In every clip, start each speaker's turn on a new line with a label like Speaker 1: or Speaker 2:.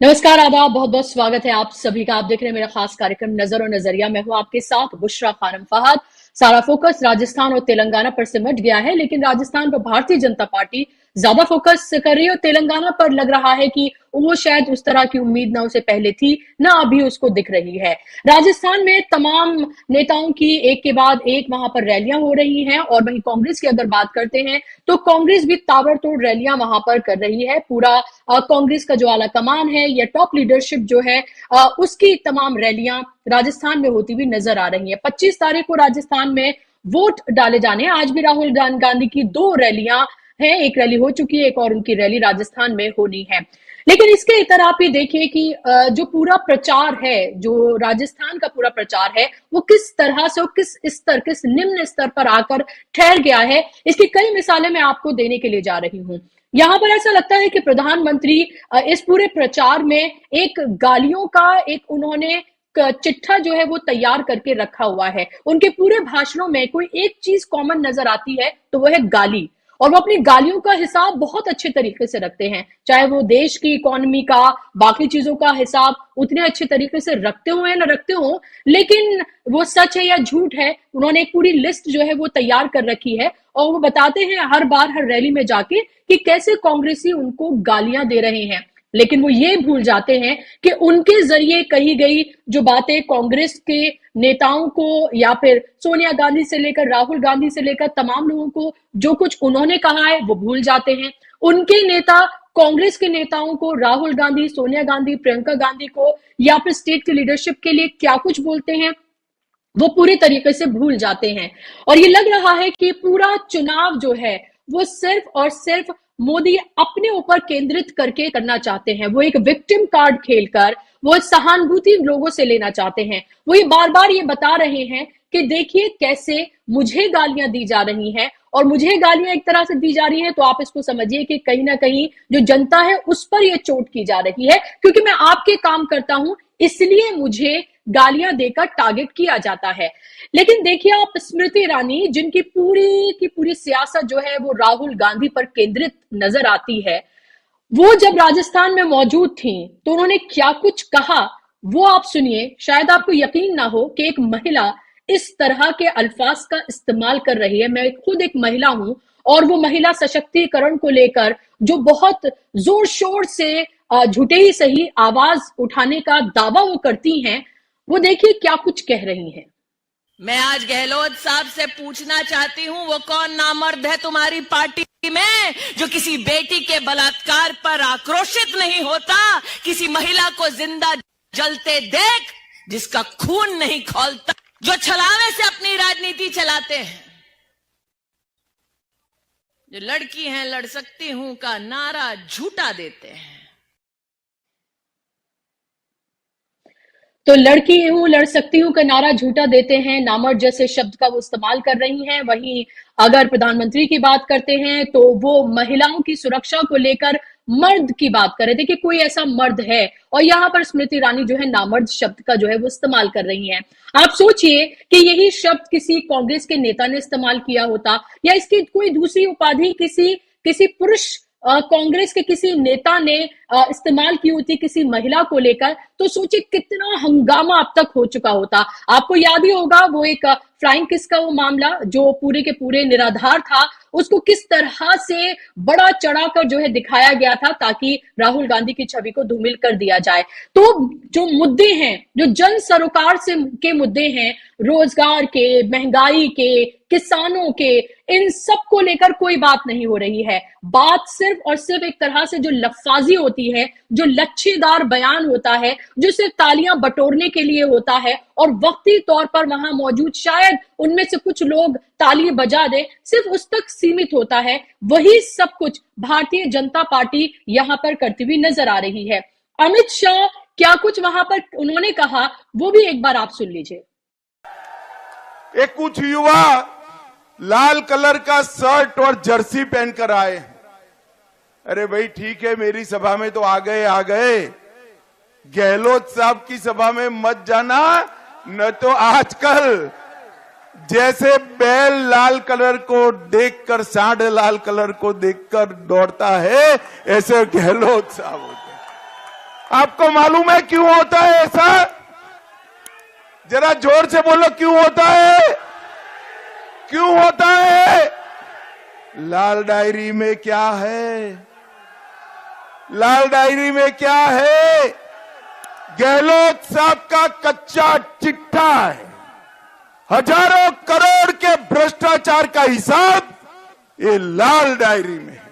Speaker 1: नमस्कार, आदाब, बहुत बहुत स्वागत है आप सभी का। आप देख रहे हैं मेरा खास कार्यक्रम नजर और नजरिया। मैं हूं आपके साथ बुशरा खानम फहद। सारा फोकस राजस्थान और तेलंगाना पर सिमट गया है, लेकिन राजस्थान पर भारतीय जनता पार्टी ज्यादा फोकस कर रही है और तेलंगाना पर लग रहा है कि वो शायद उस तरह की उम्मीद ना उसे पहले थी ना अभी उसको दिख रही है। राजस्थान में तमाम नेताओं की एक के बाद एक वहां पर रैलियां हो रही हैं और वहीं कांग्रेस की अगर बात करते हैं तो कांग्रेस भी ताबड़तोड़ रैलियां वहां पर कर रही है। पूरा कांग्रेस का जो आला कमान है या टॉप लीडरशिप जो है उसकी तमाम रैलियां राजस्थान में होती हुई नजर आ रही है। 25 तारीख को राजस्थान में वोट डाले जाने हैं। आज भी राहुल गांधी की दो रैलियां हैं, एक रैली हो चुकी है, एक और उनकी रैली राजस्थान में होनी है। लेकिन इसके इतर आप ये देखिए कि जो पूरा प्रचार है, जो राजस्थान का पूरा प्रचार है, वो किस तरह से और किस स्तर, किस निम्न स्तर पर आकर ठहर गया है, इसकी कई मिसालें मैं आपको देने के लिए जा रही हूं। यहां पर ऐसा लगता है कि प्रधानमंत्री इस पूरे प्रचार में एक गालियों का एक उन्होंने चिट्ठा जो है वो तैयार करके रखा हुआ है। उनके पूरे भाषणों में कोई एक चीज कॉमन नजर आती है तो वो है गाली, और वो अपनी गालियों का हिसाब बहुत अच्छे तरीके से रखते हैं। चाहे वो देश की इकोनॉमी का, बाकी चीजों का हिसाब उतने अच्छे तरीके से रखते हो या ना रखते हो, लेकिन वो सच है या झूठ है, उन्होंने एक पूरी लिस्ट जो है वो तैयार कर रखी है और वो बताते हैं हर बार हर रैली में जाके कि कैसे कांग्रेसी उनको गालियां दे रहे हैं। लेकिन वो ये भूल जाते हैं कि उनके जरिए कही गई जो बातें कांग्रेस के नेताओं को या फिर सोनिया गांधी से लेकर राहुल गांधी से लेकर तमाम लोगों को जो कुछ उन्होंने कहा है वो भूल जाते हैं। उनके नेता कांग्रेस के नेताओं को, राहुल गांधी, सोनिया गांधी, प्रियंका गांधी को या फिर स्टेट की लीडरशिप के लिए क्या कुछ बोलते हैं वो पूरी तरीके से भूल जाते हैं। और ये लग रहा है कि पूरा चुनाव जो है वो सिर्फ और सिर्फ मोदी अपने ऊपर केंद्रित करके करना चाहते हैं। वो एक विक्टिम कार्ड खेलकर वो सहानुभूति लोगों से लेना चाहते हैं। वो ये बार बार ये बता रहे हैं कि देखिए कैसे मुझे गालियां दी जा रही हैं, और मुझे गालियां एक तरह से दी जा रही हैं तो आप इसको समझिए कि कहीं ना कहीं जो जनता है उस पर यह चोट की जा रही है, क्योंकि मैं आपके काम करता हूं इसलिए मुझे गालियां देकर टारगेट किया जाता है। लेकिन देखिए आप, स्मृति ईरानी जिनकी पूरी की पूरी सियासत जो है वो राहुल गांधी पर केंद्रित नजर आती है, वो जब राजस्थान में मौजूद थी तो उन्होंने क्या कुछ कहा वो आप सुनिए। शायद आपको यकीन ना हो कि एक महिला इस तरह के अल्फाज का इस्तेमाल कर रही है। मैं खुद एक महिला हूं और वो महिला सशक्तिकरण को लेकर जो बहुत जोर शोर से झूठे ही सही आवाज उठाने का दावा वो करती हैं, वो देखिए क्या कुछ कह रही हैं।
Speaker 2: मैं आज गहलोत साहब से पूछना चाहती हूं, वो कौन नामर्द है तुम्हारी पार्टी में जो किसी बेटी के बलात्कार पर आक्रोशित नहीं होता, किसी महिला को जिंदा जलते देख जिसका खून नहीं खौलता, जो छलावे से अपनी राजनीति चलाते हैं, जो लड़की हैं लड़ सकती हूं का नारा झूठा देते हैं।
Speaker 1: तो लड़की हूं लड़ सकती हूं का नारा झूठा देते हैं, नामर्द जैसे शब्द का वो इस्तेमाल कर रही हैं। वहीं अगर प्रधानमंत्री की बात करते हैं तो वो महिलाओं की सुरक्षा को लेकर मर्द की बात कर रहे थे कि कोई ऐसा मर्द है, और यहाँ पर स्मृति ईरानी जो है नामर्द शब्द का जो है वो इस्तेमाल कर रही हैं। आप सोचिए कि यही शब्द किसी कांग्रेस के नेता ने इस्तेमाल किया होता या इसकी कोई दूसरी उपाधि किसी किसी पुरुष कांग्रेस के किसी नेता ने इस्तेमाल की होती किसी महिला को लेकर, तो सोचिए कितना हंगामा अब तक हो चुका होता। आपको याद ही होगा वो एक फ्लाइंग किस का वो मामला जो पूरे के पूरे निराधार था, उसको किस तरह से बड़ा चढ़ाकर जो है दिखाया गया था ताकि राहुल गांधी की छवि को धूमिल कर दिया जाए। तो जो मुद्दे हैं, जो जन सरोकार से के मुद्दे हैं, रोजगार के, महंगाई के, किसानों के, इन सब को लेकर कोई बात नहीं हो रही है। बात सिर्फ और सिर्फ एक तरह से जो लफ्फाजी होती है, जो लच्छेदार बयान होता है, जो सिर्फ तालियां बटोरने के लिए होता है और वक्ती तौर पर वहां मौजूद शायद उनमें से कुछ लोग ताली बजा दे, सिर्फ उस तक सीमित होता है। वही सब कुछ भारतीय जनता पार्टी यहां पर करती हुई नजर आ रही है। अमित शाह क्या कुछ वहां पर उन्होंने कहा वो भी एक बार आप सुन लीजिए।
Speaker 3: एक कुछ युवा लाल कलर का शर्ट और जर्सी पहनकर आए। अरे भाई ठीक है, मेरी सभा में तो आ गए, गहलोत साहब की सभा में मत जाना, न तो आजकल जैसे बैल लाल कलर को देखकर, सांड लाल कलर को देखकर दौड़ता है, ऐसे गहलोत साहब होते हैं। आपको मालूम है क्यों होता है ऐसा? जरा जोर से बोलो, क्यों होता है? क्यों होता है? लाल डायरी में क्या है? लाल डायरी में क्या है? गहलोत साहब का कच्चा चिट्ठा है। हजारों करोड़ के भ्रष्टाचार का हिसाब ये लाल डायरी में है।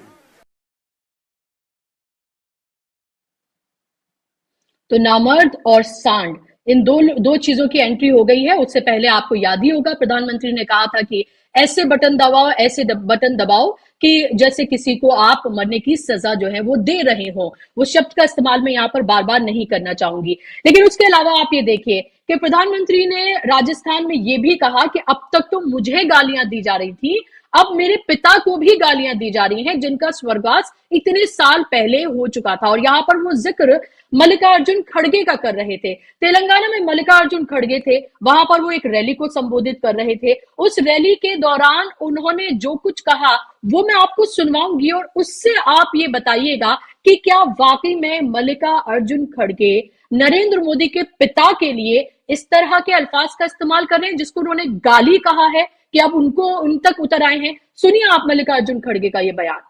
Speaker 1: तो नामर्द और सांड, इन दो चीजों की एंट्री हो गई है। उससे पहले आपको याद ही होगा, प्रधानमंत्री ने कहा था कि ऐसे बटन दबाओ, ऐसे बटन दबाओ कि जैसे किसी को आप मरने की सजा जो है वो दे रहे हो। वो शब्द का इस्तेमाल मैं यहाँ पर बार बार नहीं करना चाहूंगी। लेकिन उसके अलावा आप ये देखिए कि प्रधानमंत्री ने राजस्थान में ये भी कहा कि अब तक तो मुझे गालियां दी जा रही थी, अब मेरे पिता को भी गालियां दी जा रही हैं, जिनका स्वर्गवास इतने साल पहले हो चुका था। और यहां पर वो जिक्र मल्लिकार्जुन खड़गे का कर रहे थे। तेलंगाना में मल्लिकार्जुन खड़गे थे, वहां पर वो एक रैली को संबोधित कर रहे थे। उस रैली के दौरान उन्होंने जो कुछ कहा वो मैं आपको सुनवाऊंगी, और उससे आप ये बताइएगा कि क्या वाकई में मल्लिकार्जुन खड़गे नरेंद्र मोदी के पिता के लिए इस तरह के अल्फाज का इस्तेमाल कर रहे हैं, जिसको उन्होंने गाली कहा है, कि अब उनको उन तक उतर आए हैं। सुनिए आप मल्लिकार्जुन खड़गे का ये बयान।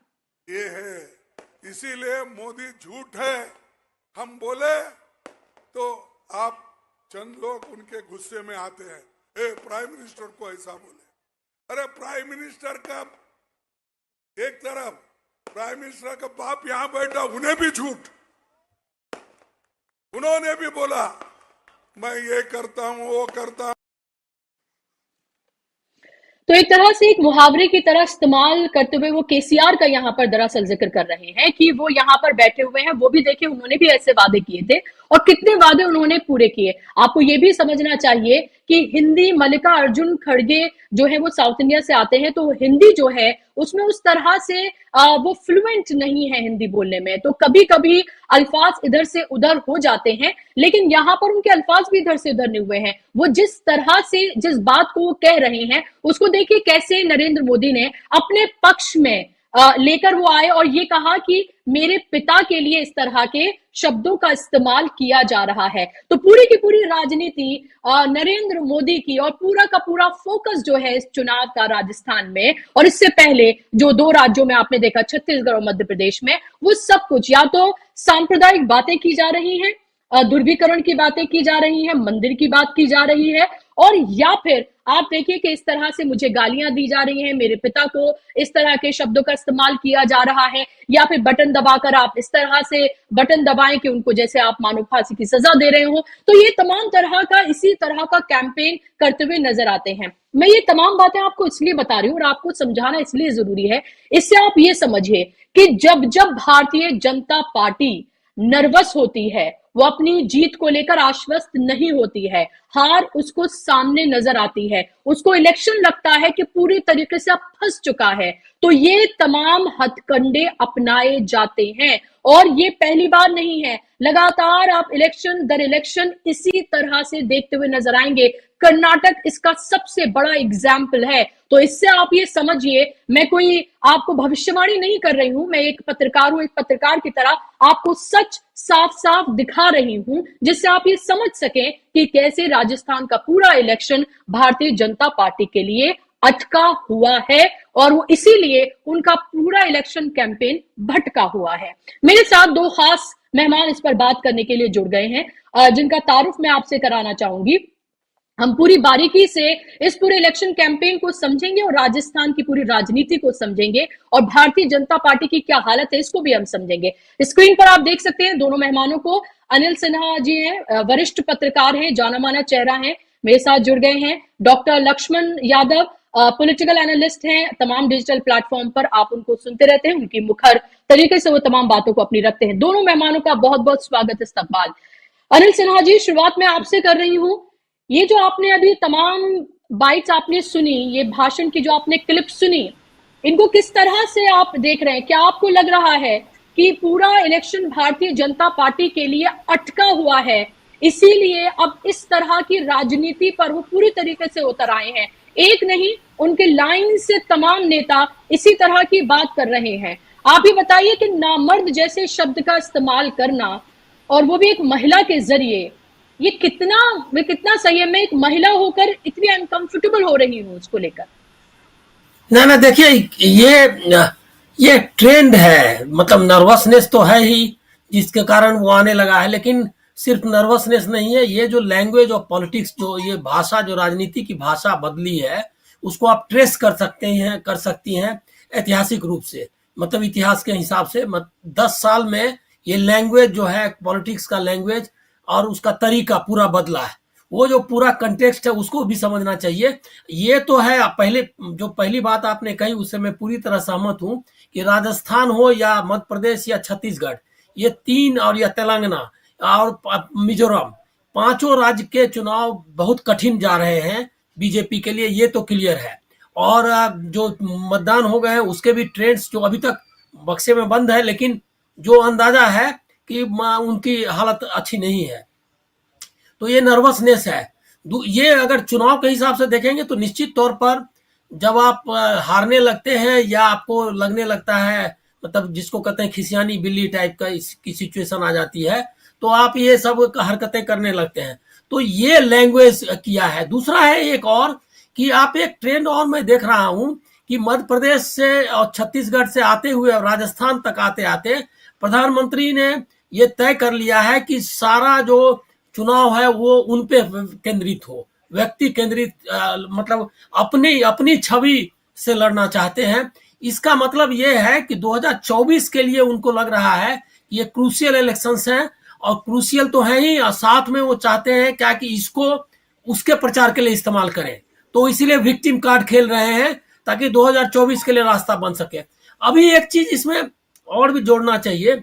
Speaker 4: ये है, इसीलिए मोदी झूठ है हम बोले तो आप चंद लोग उनके गुस्से में आते हैं, ए प्राइम मिनिस्टर को ऐसा बोले। अरे प्राइम मिनिस्टर का एक तरफ, प्राइम मिनिस्टर का बाप यहां बैठा, उन्हें भी झूठ, उन्होंने भी बोला मैं ये करता हूं वो करता हूं।
Speaker 1: तो एक तरह से एक मुहावरे की तरह इस्तेमाल करते हुए वो केसीआर का यहाँ पर दरअसल जिक्र कर रहे हैं कि वो यहाँ पर बैठे हुए हैं। वो भी देखिए, उन्होंने भी ऐसे वादे किए थे और कितने वादे उन्होंने पूरे किए। आपको ये भी समझना चाहिए कि हिंदी, मल्लिकार्जुन खड़गे जो है वो साउथ इंडिया से आते हैं, तो हिंदी जो है उसमें उस तरह से वो फ्लुएंट नहीं है हिंदी बोलने में, तो कभी कभी अल्फाज इधर से उधर हो जाते हैं। लेकिन यहाँ पर उनके अल्फाज भी इधर से उधर नहीं हुए हैं। वो जिस तरह से जिस बात को वो कह रहे हैं उसको देखिए कैसे नरेंद्र मोदी ने अपने पक्ष में लेकर वो आए और ये कहा कि मेरे पिता के लिए इस तरह के शब्दों का इस्तेमाल किया जा रहा है। तो पूरी की पूरी राजनीति नरेंद्र मोदी की और पूरा का पूरा फोकस जो है इस चुनाव का राजस्थान में और इससे पहले जो दो राज्यों में आपने देखा, छत्तीसगढ़ और मध्य प्रदेश में, वो सब कुछ या तो सांप्रदायिक बातें की जा रही हैं, ध्रुवीकरण की बातें की जा रही हैं, मंदिर की बात की जा रही है, और या फिर आप देखिए कि इस तरह से मुझे गालियां दी जा रही हैं, मेरे पिता को इस तरह के शब्दों का इस्तेमाल किया जा रहा है, या फिर बटन दबाकर आप इस तरह से बटन दबाएं कि उनको जैसे आप मानो फांसी की सजा दे रहे हो। तो ये तमाम तरह का इसी तरह का कैंपेन करते हुए नजर आते हैं। मैं ये तमाम बातें आपको इसलिए बता रही हूँ और आपको समझाना इसलिए जरूरी है, इससे आप ये समझिए कि जब जब भारतीय जनता पार्टी नर्वस होती है, वो अपनी जीत को लेकर आश्वस्त नहीं होती है, हार उसको सामने नजर आती है, उसको इलेक्शन लगता है कि पूरी तरीके से अब फंस चुका है, तो ये तमाम हथकंडे अपनाए जाते हैं। और ये पहली बार नहीं है, लगातार आप इलेक्शन दर इलेक्शन इसी तरह से देखते हुए नजर आएंगे। कर्नाटक इसका सबसे बड़ा एग्जाम्पल है। तो इससे आप ये समझिए, मैं कोई आपको भविष्यवाणी नहीं कर रही हूं, मैं एक पत्रकार हूं, एक पत्रकार की तरह आपको सच साफ साफ दिखा रही हूं, जिससे आप ये समझ सकें कि कैसे राजस्थान का पूरा इलेक्शन भारतीय जनता पार्टी के लिए अटका हुआ है और वो इसीलिए उनका पूरा इलेक्शन कैंपेन भटका हुआ है। मेरे साथ दो खास मेहमान इस पर बात करने के लिए जुड़ गए हैं, जिनका तारुफ मैं आपसे कराना चाहूंगी। हम पूरी बारीकी से इस पूरे इलेक्शन कैंपेन को समझेंगे और राजस्थान की पूरी राजनीति को समझेंगे और भारतीय जनता पार्टी की क्या हालत है इसको भी हम समझेंगे। स्क्रीन पर आप देख सकते हैं दोनों मेहमानों को। अनिल सिन्हा जी हैं, वरिष्ठ पत्रकार हैं, जाना माना चेहरा हैं, मेरे साथ जुड़ गए हैं। Doctor Lakshman Yadav political analyst हैं, तमाम डिजिटल प्लेटफॉर्म पर आप उनको सुनते रहते हैं, उनकी मुखर तरीके से वो तमाम बातों को अपनी रखते हैं। दोनों मेहमानों का बहुत बहुत स्वागत, इस्तकबाल। अनिल सिन्हा जी, शुरुआत में आपसे कर रही हूं। ये जो आपने अभी तमाम बाइट्स आपने सुनी, ये भाषण की जो आपने क्लिप सुनी, इनको किस तरह से आप देख रहे हैं? क्या आपको लग रहा है कि पूरा इलेक्शन भारतीय जनता पार्टी के लिए अटका हुआ है, इसीलिए अब इस तरह की राजनीति पर वो पूरी तरीके से उतर आए हैं? एक नहीं, उनके लाइन से तमाम नेता इसी तरह की बात कर रहे हैं। आप ही बताइए कि नामर्द जैसे शब्द का इस्तेमाल करना और वो भी एक महिला के जरिए, ये कितना सही है। मैं एक महिला होकर इतनी अनकंफर्टेबल हो रही हूँ उसको लेकर।
Speaker 5: ना ना, देखिए, ये ट्रेंड है, मतलब नर्वसनेस तो है ही जिसके कारण वो आने लगा है, लेकिन सिर्फ नर्वसनेस नहीं है, ये जो लैंग्वेज ऑफ पॉलिटिक्स, जो ये भाषा, जो राजनीति की भाषा बदली है, उसको आप ट्रेस कर सकती हैं ऐतिहासिक रूप से, मतलब इतिहास के हिसाब से 10 साल में ये लैंग्वेज जो है, पॉलिटिक्स का लैंग्वेज और उसका तरीका पूरा बदला है। वो जो पूरा कंटेक्स्ट है उसको भी समझना चाहिए। ये तो है, पहली बात आपने कही उससे मैं पूरी तरह सहमत हूं कि राजस्थान हो या मध्य प्रदेश या छत्तीसगढ़, ये तीन, और या तेलंगाना और मिजोरम, पांचों राज्य के चुनाव बहुत कठिन जा रहे हैं बीजेपी के लिए, ये तो क्लियर है। और जो मतदान हो गए हैं उसके भी ट्रेंड्स जो अभी तक बक्से में बंद है, लेकिन जो अंदाजा है कि उनकी हालत अच्छी नहीं है, तो ये नर्वसनेस है। ये अगर चुनाव के हिसाब से देखेंगे तो निश्चित तौर पर जब आप हारने लगते हैं या आपको लगने लगता है, मतलब जिसको कहते हैं खिसियानी बिल्ली टाइप का की सिचुएशन आ जाती है, तो आप ये सब हरकतें करने लगते हैं। तो ये लैंग्वेज किया है। दूसरा है एक और, कि आप एक ट्रेंड और मैं देख रहा हूं कि मध्य प्रदेश से और छत्तीसगढ़ से आते हुए राजस्थान तक आते आते प्रधानमंत्री ने ये तय कर लिया है कि सारा जो चुनाव है वो उन पे केंद्रित हो, व्यक्ति केंद्रित, मतलब अपनी छवि से लड़ना चाहते हैं। इसका मतलब ये है कि 2024 के लिए उनको लग रहा है कि ये क्रूशियल इलेक्शंस हैं, और क्रूशियल तो है ही, और साथ में वो चाहते हैं क्या कि इसको उसके प्रचार के लिए इस्तेमाल करें, तो इसीलिए विक्टिम कार्ड खेल रहे हैं ताकि 2024 के लिए रास्ता बन सके। अभी एक चीज इसमें और भी जोड़ना चाहिए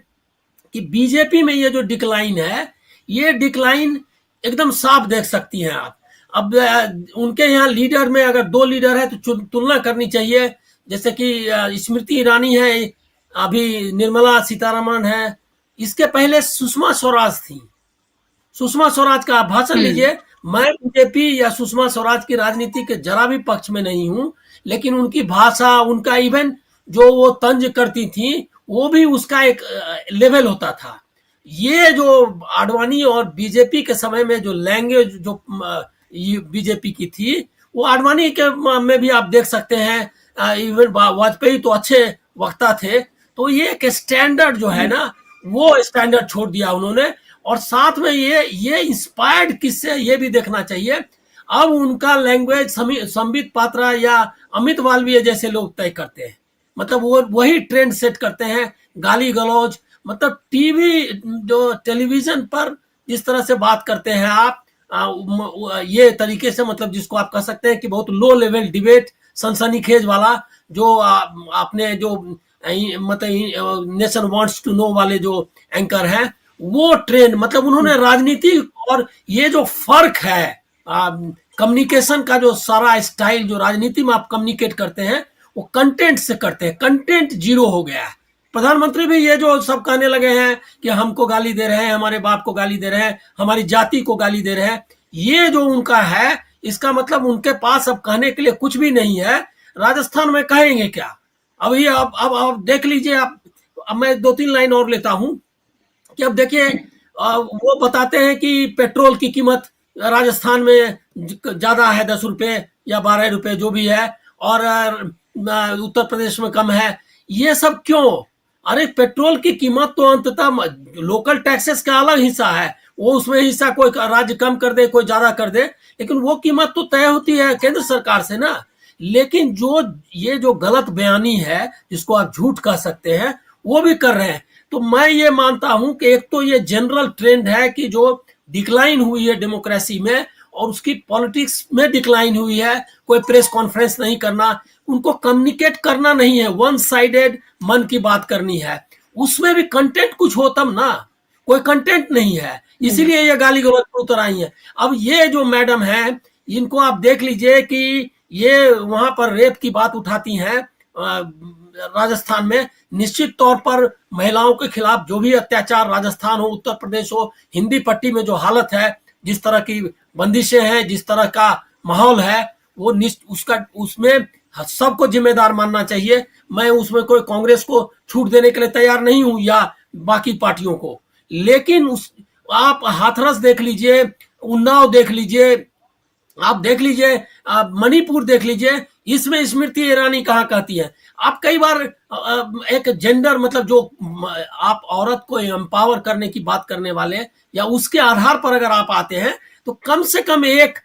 Speaker 5: कि बीजेपी में ये जो डिक्लाइन है, ये डिक्लाइन एकदम साफ देख सकती हैं आप। अब उनके यहाँ लीडर में अगर 2 लीडर है तो तुलना करनी चाहिए, जैसे कि स्मृति ईरानी है, अभी निर्मला सीतारमण है, इसके पहले सुषमा स्वराज थी। सुषमा स्वराज का आप भाषण लीजिए, मैं बीजेपी या सुषमा स्वराज की राजनीति के जरा भी पक्ष में नहीं हूं, लेकिन उनकी भाषा, उनका इवन जो वो तंज करती थी, वो भी उसका एक लेवल होता था। ये जो आडवाणी और बीजेपी के समय में जो लैंग्वेज जो बीजेपी की थी, वो आडवाणी के में भी आप देख सकते हैं। इवन वाजपेयी तो अच्छे वक्ता थे, तो ये एक स्टैंडर्ड जो है ना, वो स्टैंडर्ड छोड़ दिया उन्होंने। और साथ में ये इंस्पायर्ड किससे, ये भी देखना चाहिए। अब उनका लैंग्वेज संबित पात्रा या अमित मालवीय जैसे लोग तय करते हैं, मतलब वो वही ट्रेंड सेट करते हैं। गाली गलौज, मतलब टीवी जो टेलीविजन पर जिस तरह से बात करते हैं आप, ये तरीके से, मतलब जिसको आप कह सकते हैं कि बहुत लो लेवल डिबेट, सनसनीखेज वाला, जो आपने जो मतलब नेशन वांट्स टू नो वाले जो एंकर हैं, वो ट्रेंड, मतलब उन्होंने राजनीति और ये जो फर्क है कम्युनिकेशन का, जो सारा स्टाइल जो राजनीति में आप कम्युनिकेट करते हैं वो कंटेंट से करते हैं, कंटेंट जीरो हो गया है। प्रधानमंत्री भी ये जो सब कहने लगे हैं कि हमको गाली दे रहे हैं, हमारे बाप को गाली दे रहे हैं, हमारी जाति को गाली दे रहे हैं, ये जो उनका है, इसका मतलब उनके पास अब कहने के लिए कुछ भी नहीं है। राजस्थान में कहेंगे क्या? अब ये अब देख लीजिए आप। अब मैं 2-3 लाइन और लेता हूं कि अब देखिए, वो बताते हैं कि पेट्रोल की कीमत राजस्थान में ज्यादा है, 10 रुपए या 12 रुपए जो भी है, और उत्तर प्रदेश में कम है। ये सब क्यों? अरे पेट्रोल की कीमत तो अंततः लोकल टैक्सेस का अलग हिस्सा है, वो उसमें हिस्सा कोई राज्य कम कर दे, कोई ज्यादा कर दे, लेकिन वो कीमत तो तय होती है केंद्र सरकार से ना। लेकिन ये जो गलत बयानी है, जिसको आप झूठ कह सकते हैं, वो भी कर रहे हैं। तो मैं ये मानता हूं कि एक तो ये जनरल ट्रेंड है कि जो डिक्लाइन हुई है डेमोक्रेसी में, और उसकी पॉलिटिक्स में डिक्लाइन हुई है। कोई प्रेस कॉन्फ्रेंस नहीं करना, उनको कम्युनिकेट करना नहीं है, वन साइडेड मन की बात करनी है। उसमें भी कंटेंट कुछ हो तब ना, कोई कंटेंट नहीं है, इसीलिए ये गाली गलौज पर उतर आई है। अब ये जो मैडम है, इनको आप देख लीजिए कि ये वहां पर रेप की बात उठाती हैं राजस्थान में। निश्चित तौर पर महिलाओं के खिलाफ जो भी अत्याचार, राजस्थान हो, उत्तर प्रदेश हो, हिंदी पट्टी में जो हालत है, जिस तरह की बंदिशें हैं, जिस तरह का माहौल है, वो उसमें सबको जिम्मेदार मानना चाहिए। मैं उसमें कोई कांग्रेस को छूट देने के लिए तैयार नहीं हूं या बाकी पार्टियों को, लेकिन उस आप हाथरस देख लीजिए, उन्नाव देख लीजिए, आप देख लीजिए, आप मणिपुर देख लीजिए, इसमें स्मृति ईरानी कहाँ कहती है। आप कई बार एक जेंडर मतलब जो आप औरत को एम्पावर करने की बात करने वाले या उसके आधार पर अगर आप आते हैं तो कम से कम एक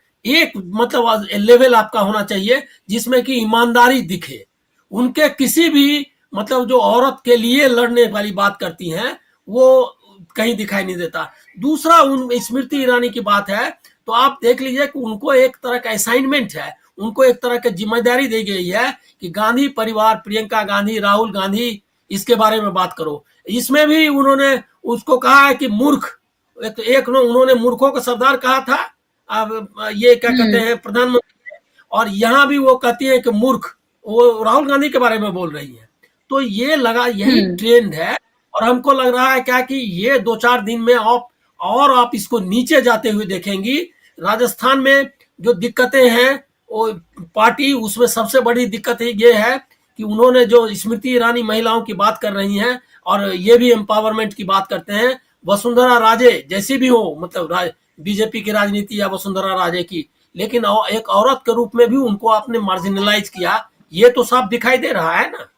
Speaker 5: मतलब लेवल आपका होना चाहिए जिसमें कि ईमानदारी दिखे। उनके किसी भी मतलब जो औरत के लिए लड़ने वाली बात करती हैं वो कहीं दिखाई नहीं देता। दूसरा, उन स्मृति ईरानी की बात है तो आप देख लीजिए कि उनको एक तरह का असाइनमेंट है, उनको एक तरह की जिम्मेदारी दी गई है कि गांधी परिवार, प्रियंका गांधी, राहुल गांधी, इसके बारे में बात करो। इसमें भी उन्होंने उसको कहा है कि मूर्ख, उन्होंने मूर्खों का सरदार कहा था, अब ये क्या कहते हैं प्रधानमंत्री, और यहाँ भी वो कहती है कि मूर्ख, वो राहुल गांधी के बारे में बोल रही है। तो ये लगा यही ट्रेंड है, और हमको लग रहा है क्या कि ये 2-4 दिन में आप इसको नीचे जाते हुए देखेंगी। राजस्थान में जो दिक्कतें हैं वो पार्टी, उसमें सबसे बड़ी दिक्कत ये है कि उन्होंने जो स्मृति ईरानी महिलाओं की बात कर रही हैं और ये भी एम्पावरमेंट की बात करते हैं, वसुंधरा राजे जैसी भी हो, मतलब बीजेपी की राजनीति या वसुंधरा राजे की, लेकिन एक औरत के रूप में भी उनको आपने मार्जिनलाइज किया, ये तो साफ दिखाई दे रहा है ना।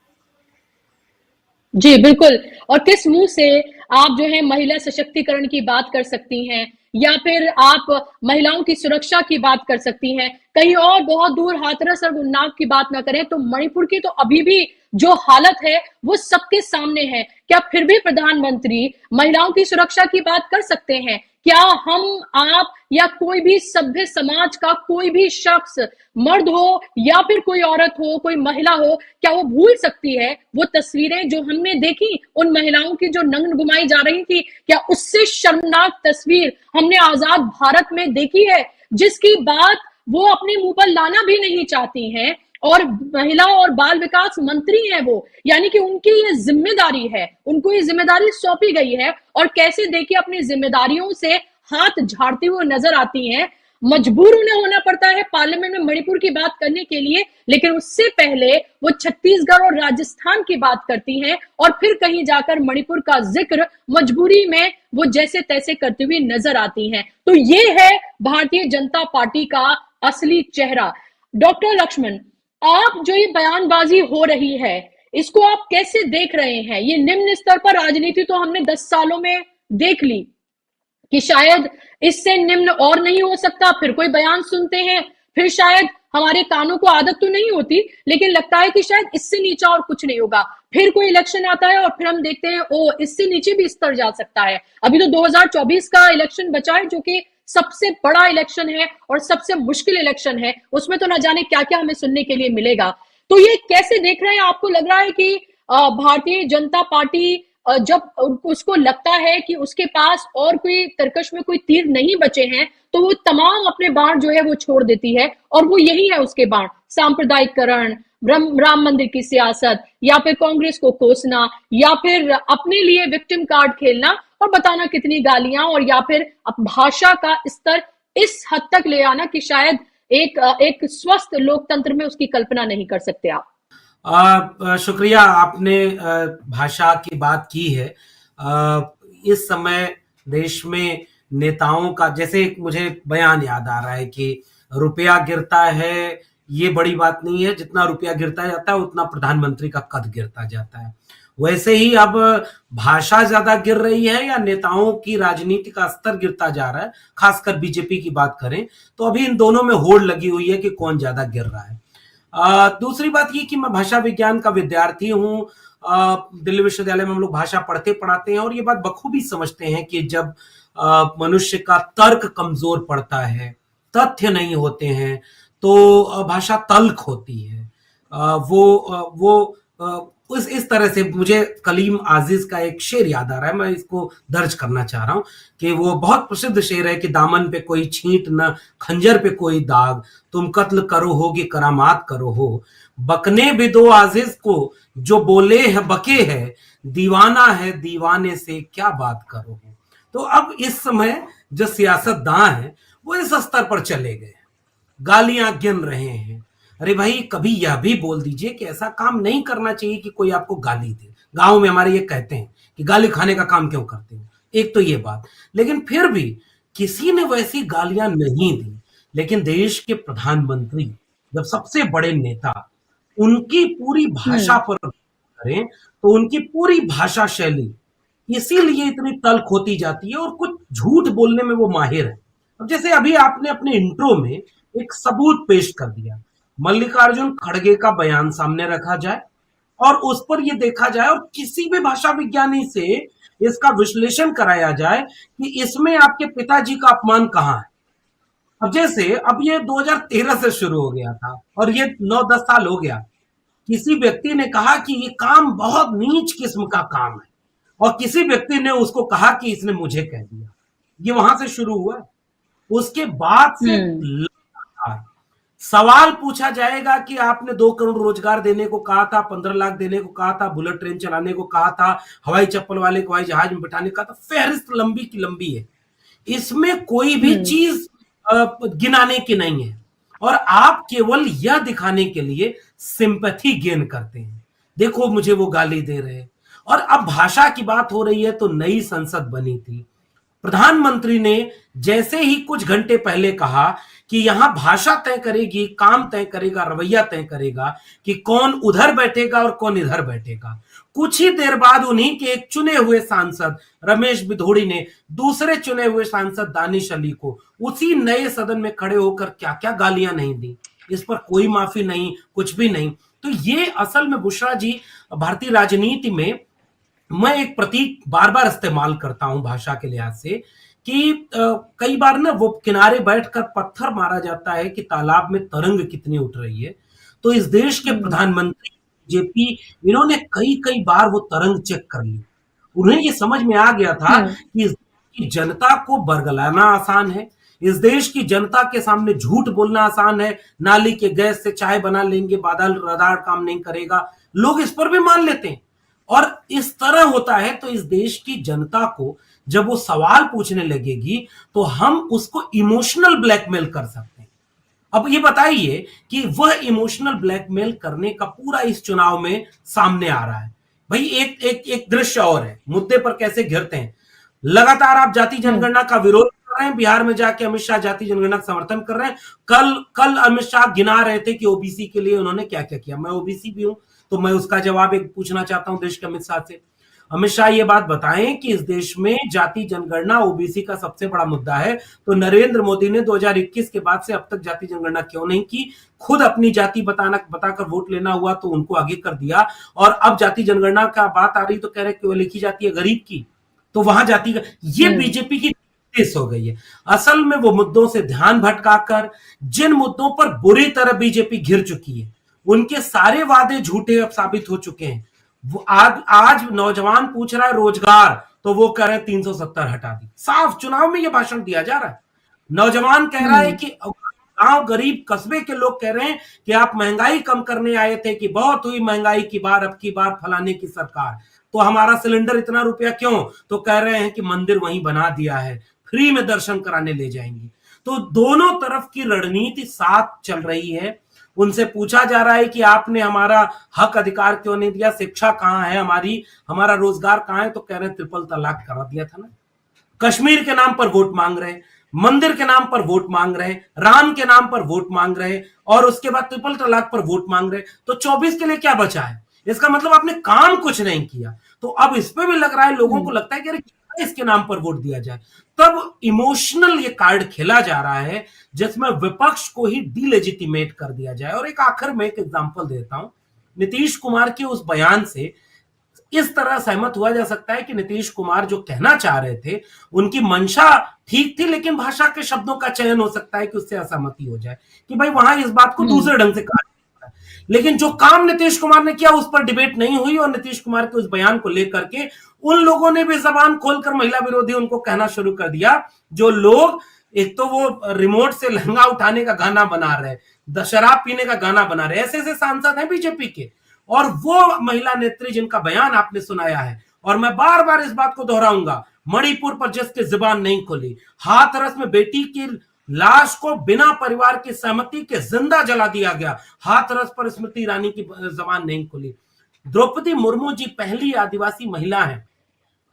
Speaker 1: जी बिल्कुल। और किस मुंह से आप जो है महिला सशक्तिकरण की बात कर सकती हैं या फिर आप महिलाओं की सुरक्षा की बात कर सकती हैं, कहीं और बहुत दूर हाथरस और उन्नाव की बात ना करें तो मणिपुर की तो अभी भी जो हालत है वो सबके सामने है। क्या फिर भी प्रधानमंत्री महिलाओं की सुरक्षा की बात कर सकते हैं? क्या हम, आप या कोई भी सभ्य समाज का कोई भी शख्स, मर्द हो या फिर कोई औरत हो, कोई महिला हो, क्या वो भूल सकती है वो तस्वीरें जो हमने देखी उन महिलाओं की जो नग्न घुमाई जा रही थी? क्या उससे शर्मनाक तस्वीर हमने आजाद भारत में देखी है, जिसकी बात वो अपने मुंह पर लाना भी नहीं चाहती हैं? और महिला और बाल विकास मंत्री हैं वो, यानी कि उनकी ये जिम्मेदारी है, उनको ये जिम्मेदारी सौंपी गई है, और कैसे देखिए अपनी जिम्मेदारियों से हाथ झाड़ती हुए नजर आती हैं। मजबूर उन्हें होना पड़ता है पार्लियामेंट में मणिपुर की बात करने के लिए, लेकिन उससे पहले वो छत्तीसगढ़ और राजस्थान की बात करती हैं, और फिर कहीं जाकर मणिपुर का जिक्र मजबूरी में वो जैसे तैसे करती हुई नजर आती हैं। तो ये है भारतीय जनता पार्टी का असली चेहरा। डॉक्टर लक्ष्मण, आप जो ये बयानबाजी हो रही है इसको आप कैसे देख रहे हैं? ये निम्न स्तर पर राजनीति तो हमने 10 सालों में देख ली कि शायद इससे निम्न और नहीं हो सकता, फिर कोई बयान सुनते हैं, फिर शायद हमारे कानों को आदत तो नहीं होती, लेकिन लगता है कि शायद इससे नीचा और कुछ नहीं होगा। फिर कोई इलेक्शन आता है और फिर हम देखते हैं ओ इससे नीचे भी स्तर जा सकता है। अभी तो 2024 का इलेक्शन बचा है जो कि सबसे बड़ा इलेक्शन है और सबसे मुश्किल इलेक्शन है, उसमें तो ना जाने क्या क्या हमें सुनने के लिए मिलेगा। तो ये कैसे देख रहे हैं? आपको लग रहा है कि भारतीय जनता पार्टी जब उसको लगता है कि उसके पास और कोई तरकश में कोई तीर नहीं बचे हैं तो वो तमाम अपने बाण जो है वो छोड़ देती है, और वो यही है उसके बाण, सांप्रदायिकरण, राम मंदिर की सियासत, या फिर कांग्रेस को कोसना, या फिर अपने लिए विक्टिम कार्ड खेलना और बताना कितनी गालियां, और या फिर भाषा का स्तर इस हद तक ले आना कि शायद एक स्वस्थ लोकतंत्र में उसकी कल्पना नहीं कर सकते आप।
Speaker 6: शुक्रिया, आपने भाषा की बात की है। इस समय देश में नेताओं का, जैसे मुझे बयान याद आ रहा है कि रुपया गिरता है, ये बड़ी बात नहीं है, जितना रुपया गिरता जाता है उतना प्रधानमंत्री का कद गिरता जाता है। वैसे ही अब भाषा ज्यादा गिर रही है या नेताओं की राजनीति का स्तर गिरता जा रहा है, खासकर बीजेपी की बात करें तो अभी इन दोनों में होड़ लगी हुई है कि कौन ज्यादा गिर रहा है। दूसरी बात ये कि मैं भाषा विज्ञान का विद्यार्थी हूँ। दिल्ली विश्वविद्यालय में हम लोग भाषा पढ़ते पढ़ाते हैं और ये बात बखूबी समझते हैं कि जब मनुष्य का तर्क कमजोर पड़ता है, तथ्य नहीं होते हैं, तो भाषा तल्ख होती है। वो इस तरह से मुझे कलीम आजिज का एक शेर याद आ रहा है, मैं इसको दर्ज करना चाह रहा हूं कि वो बहुत प्रसिद्ध शेर है कि दामन पे कोई छींट न, खंजर पे कोई दाग, तुम कत्ल करो हो कि करामात करो हो, बकने भी दो आजिज को, जो बोले है बके है, दीवाना है दीवाने से क्या बात करो हो। तो अब इस समय जो सियासतदान है वो इस स्तर पर चले गए, गालियां गिन रहे हैं। अरे भाई, कभी यह भी बोल दीजिए कि ऐसा काम नहीं करना चाहिए कि कोई आपको गाली दे। गांव में हमारे ये कहते हैं कि गाली खाने का काम क्यों करते हो, एक तो ये बात, लेकिन फिर भी किसी ने वैसी गालियां नहीं दी। लेकिन देश के प्रधानमंत्री, जब सबसे बड़े नेता उनकी पूरी भाषा
Speaker 1: हम्म।
Speaker 6: पर करें, तो उनकी पूरी भाषा शैली इसीलिए इतनी तल्ख होती जाती है और कुछ झूठ बोलने में वो माहिर है। अब जैसे अभी आपने अपने इंट्रो में एक सबूत पेश कर दिया, मल्लिकार्जुन खड़गे का बयान सामने रखा जाए और उस पर ये देखा जाए और किसी भी भाषा विज्ञानी से इसका विश्लेषण कराया जाए कि इसमें आपके पिताजी का अपमान कहाँ है। अब जैसे अब ये 2013 से शुरू हो गया था और ये 9-10 साल हो गया। किसी व्यक्ति ने कहा कि ये काम बहुत नीच किस्म का काम है और किसी व्यक्ति ने उसको कहा कि इसने मुझे कह दिया। ये वहां से शुरू हुआ है। उसके बाद से
Speaker 1: हम्म।
Speaker 6: लगातार सवाल पूछा जाएगा कि आपने 2 करोड़ रोजगार देने को कहा था, 15 लाख देने को कहा था, बुलेट ट्रेन चलाने को कहा था, हवाई चप्पल वाले को हवाई जहाज में बिठाने को कहा था। फहरिस्त लंबी की लंबी है, इसमें कोई भी चीज गिनाने की नहीं है और आप केवल यह दिखाने के लिए सिंपैथी गेन करते हैं। देखो मुझे वो गाली दे रहे हैं। और अब भाषा की बात हो रही है तो नई संसद बनी थी, प्रधानमंत्री ने जैसे ही कुछ घंटे पहले कहा कि यहां भाषा तय करेगी, काम तय करेगा, रवैया तय करेगा कि कौन उधर बैठेगा और कौन इधर बैठेगा। कुछ ही देर बाद उन्हीं के एक चुने हुए सांसद रमेश बिधोड़ी ने दूसरे चुने हुए सांसद दानिश अली को उसी नए सदन में खड़े होकर क्या क्या गालियां नहीं दी। इस पर कोई माफी नहीं, कुछ भी नहीं। तो ये असल में बुशरा जी, भारतीय राजनीति में मैं एक प्रतीक बार बार इस्तेमाल करता हूं भाषा के लिहाज से कि कई बार ना वो किनारे बैठकर पत्थर मारा जाता है कि तालाब में तरंग कितनी उठ रही है। तो इस देश के प्रधानमंत्री जेपी, इन्होंने कई कई बार वो तरंग चेक कर ली। उन्हें ये समझ में आ गया था कि इस देश की जनता को बरगलाना आसान है, इस देश की जनता के सामने झूठ बोलना आसान है। नाली के गैस से चाय बना लेंगे, बादल रडार काम नहीं करेगा, लोग इस पर भी मान लेते हैं। और इस तरह होता है तो इस देश की जनता को जब वो सवाल पूछने लगेगी तो हम उसको इमोशनल ब्लैकमेल कर सकते हैं। अब ये बताइए कि वह इमोशनल ब्लैकमेल करने का पूरा इस चुनाव में सामने आ रहा है। भाई एक एक एक दृश्य और है, मुद्दे पर कैसे घिरते हैं। लगातार आप जाति जनगणना का विरोध कर रहे हैं, बिहार में जाके अमित शाह जाति जनगणना का समर्थन कर रहे हैं। कल अमित शाह गिना रहे थे कि ओबीसी के लिए उन्होंने क्या क्या किया। मैं ओबीसी भी हूं तो मैं उसका जवाब एक पूछना चाहता हूं देश के अमित शाह से। अमित शाह ये बात बताएं कि इस देश में जाति जनगणना ओबीसी का सबसे बड़ा मुद्दा है, तो नरेंद्र मोदी ने 2021 के बाद से अब तक जाति जनगणना क्यों नहीं की। खुद अपनी जाति बताकर वोट लेना हुआ तो उनको आगे कर दिया, और अब जाति जनगणना का बात आ रही तो कह रहे कि वो लिखी जाती है गरीब की, तो वहां जाति का ये बीजेपी की तेज हो गई है। असल में वो मुद्दों से ध्यान भटकाकर जिन मुद्दों पर बुरी तरह बीजेपी घिर चुकी है, उनके सारे वादे झूठे अब साबित हो चुके हैं। वो आज नौजवान पूछ रहा है रोजगार, तो वो कह रहे हैं 370 हटा दी। साफ चुनाव में ये भाषण दिया जा रहा है। नौजवान कह रहा है कि गांव गरीब कस्बे के लोग कह रहे हैं कि आप महंगाई कम करने आए थे कि बहुत हुई महंगाई की बार, अब की बार फलाने की सरकार, तो हमारा सिलेंडर इतना रुपया क्यों, तो कह रहे हैं कि मंदिर वहीं बना दिया है, फ्री में दर्शन कराने ले जाएंगे। तो दोनों तरफ की रणनीति साथ चल रही है। उनसे पूछा जा रहा है कि आपने हमारा हक अधिकार क्यों नहीं दिया, शिक्षा कहां है हमारी, हमारा रोजगार कहां है, तो कह रहे हैं ट्रिपल तलाक करा दिया था ना। कश्मीर के नाम पर वोट मांग रहे हैं, मंदिर के नाम पर वोट मांग रहे हैं, राम के नाम पर वोट मांग रहे हैं, और उसके बाद ट्रिपल तलाक पर वोट मांग रहे हैं। तो 24 के लिए क्या बचा है? इसका मतलब आपने काम कुछ नहीं किया। तो अब इस पे भी लग रहा है, लोगों को लगता है कि अरे इसके नाम पर वोट दिया जाए। तब इमोशनल ये कार्ड खेला जा रहा है जिसमें विपक्ष को ही डिलेजिटिमेट कर दिया जाए। और एक आखिर में एक एग्जांपल देता हूं, नीतीश कुमार के उस बयान से इस तरह सहमत हुआ जा सकता है कि नीतीश कुमार जो कहना चाह रहे थे, उनकी मंशा ठीक थी, लेकिन भाषा के शब्दों का चयन हो सकता है कि उससे असहमति हो जाए कि भाई वहां इस बात को दूसरे ढंग से कहा। लेकिन जो काम नीतीश कुमार ने किया उस पर डिबेट नहीं हुई, और नीतीश कुमार के उस बयान को लेकर के उन लोगों ने भी जबान खोलकर महिला विरोधी उनको कहना शुरू कर दिया, जो लोग एक तो वो रिमोट से लहंगा उठाने का गाना बना रहे, शराब पीने का गाना बना रहे, ऐसे ऐसे सांसद हैं बीजेपी के, और वो महिला नेत्री जिनका बयान आपने सुनाया है। और मैं बार बार इस बात को दोहराऊंगा, मणिपुर पर जिसकी जुबान नहीं खोली, हाथरस में बेटी की लाश को बिना परिवार की सहमति के जिंदा जला दिया गया, हाथरस पर स्मृति ईरानी की जबान नहीं खुली। द्रौपदी मुर्मू जी पहली आदिवासी महिला हैं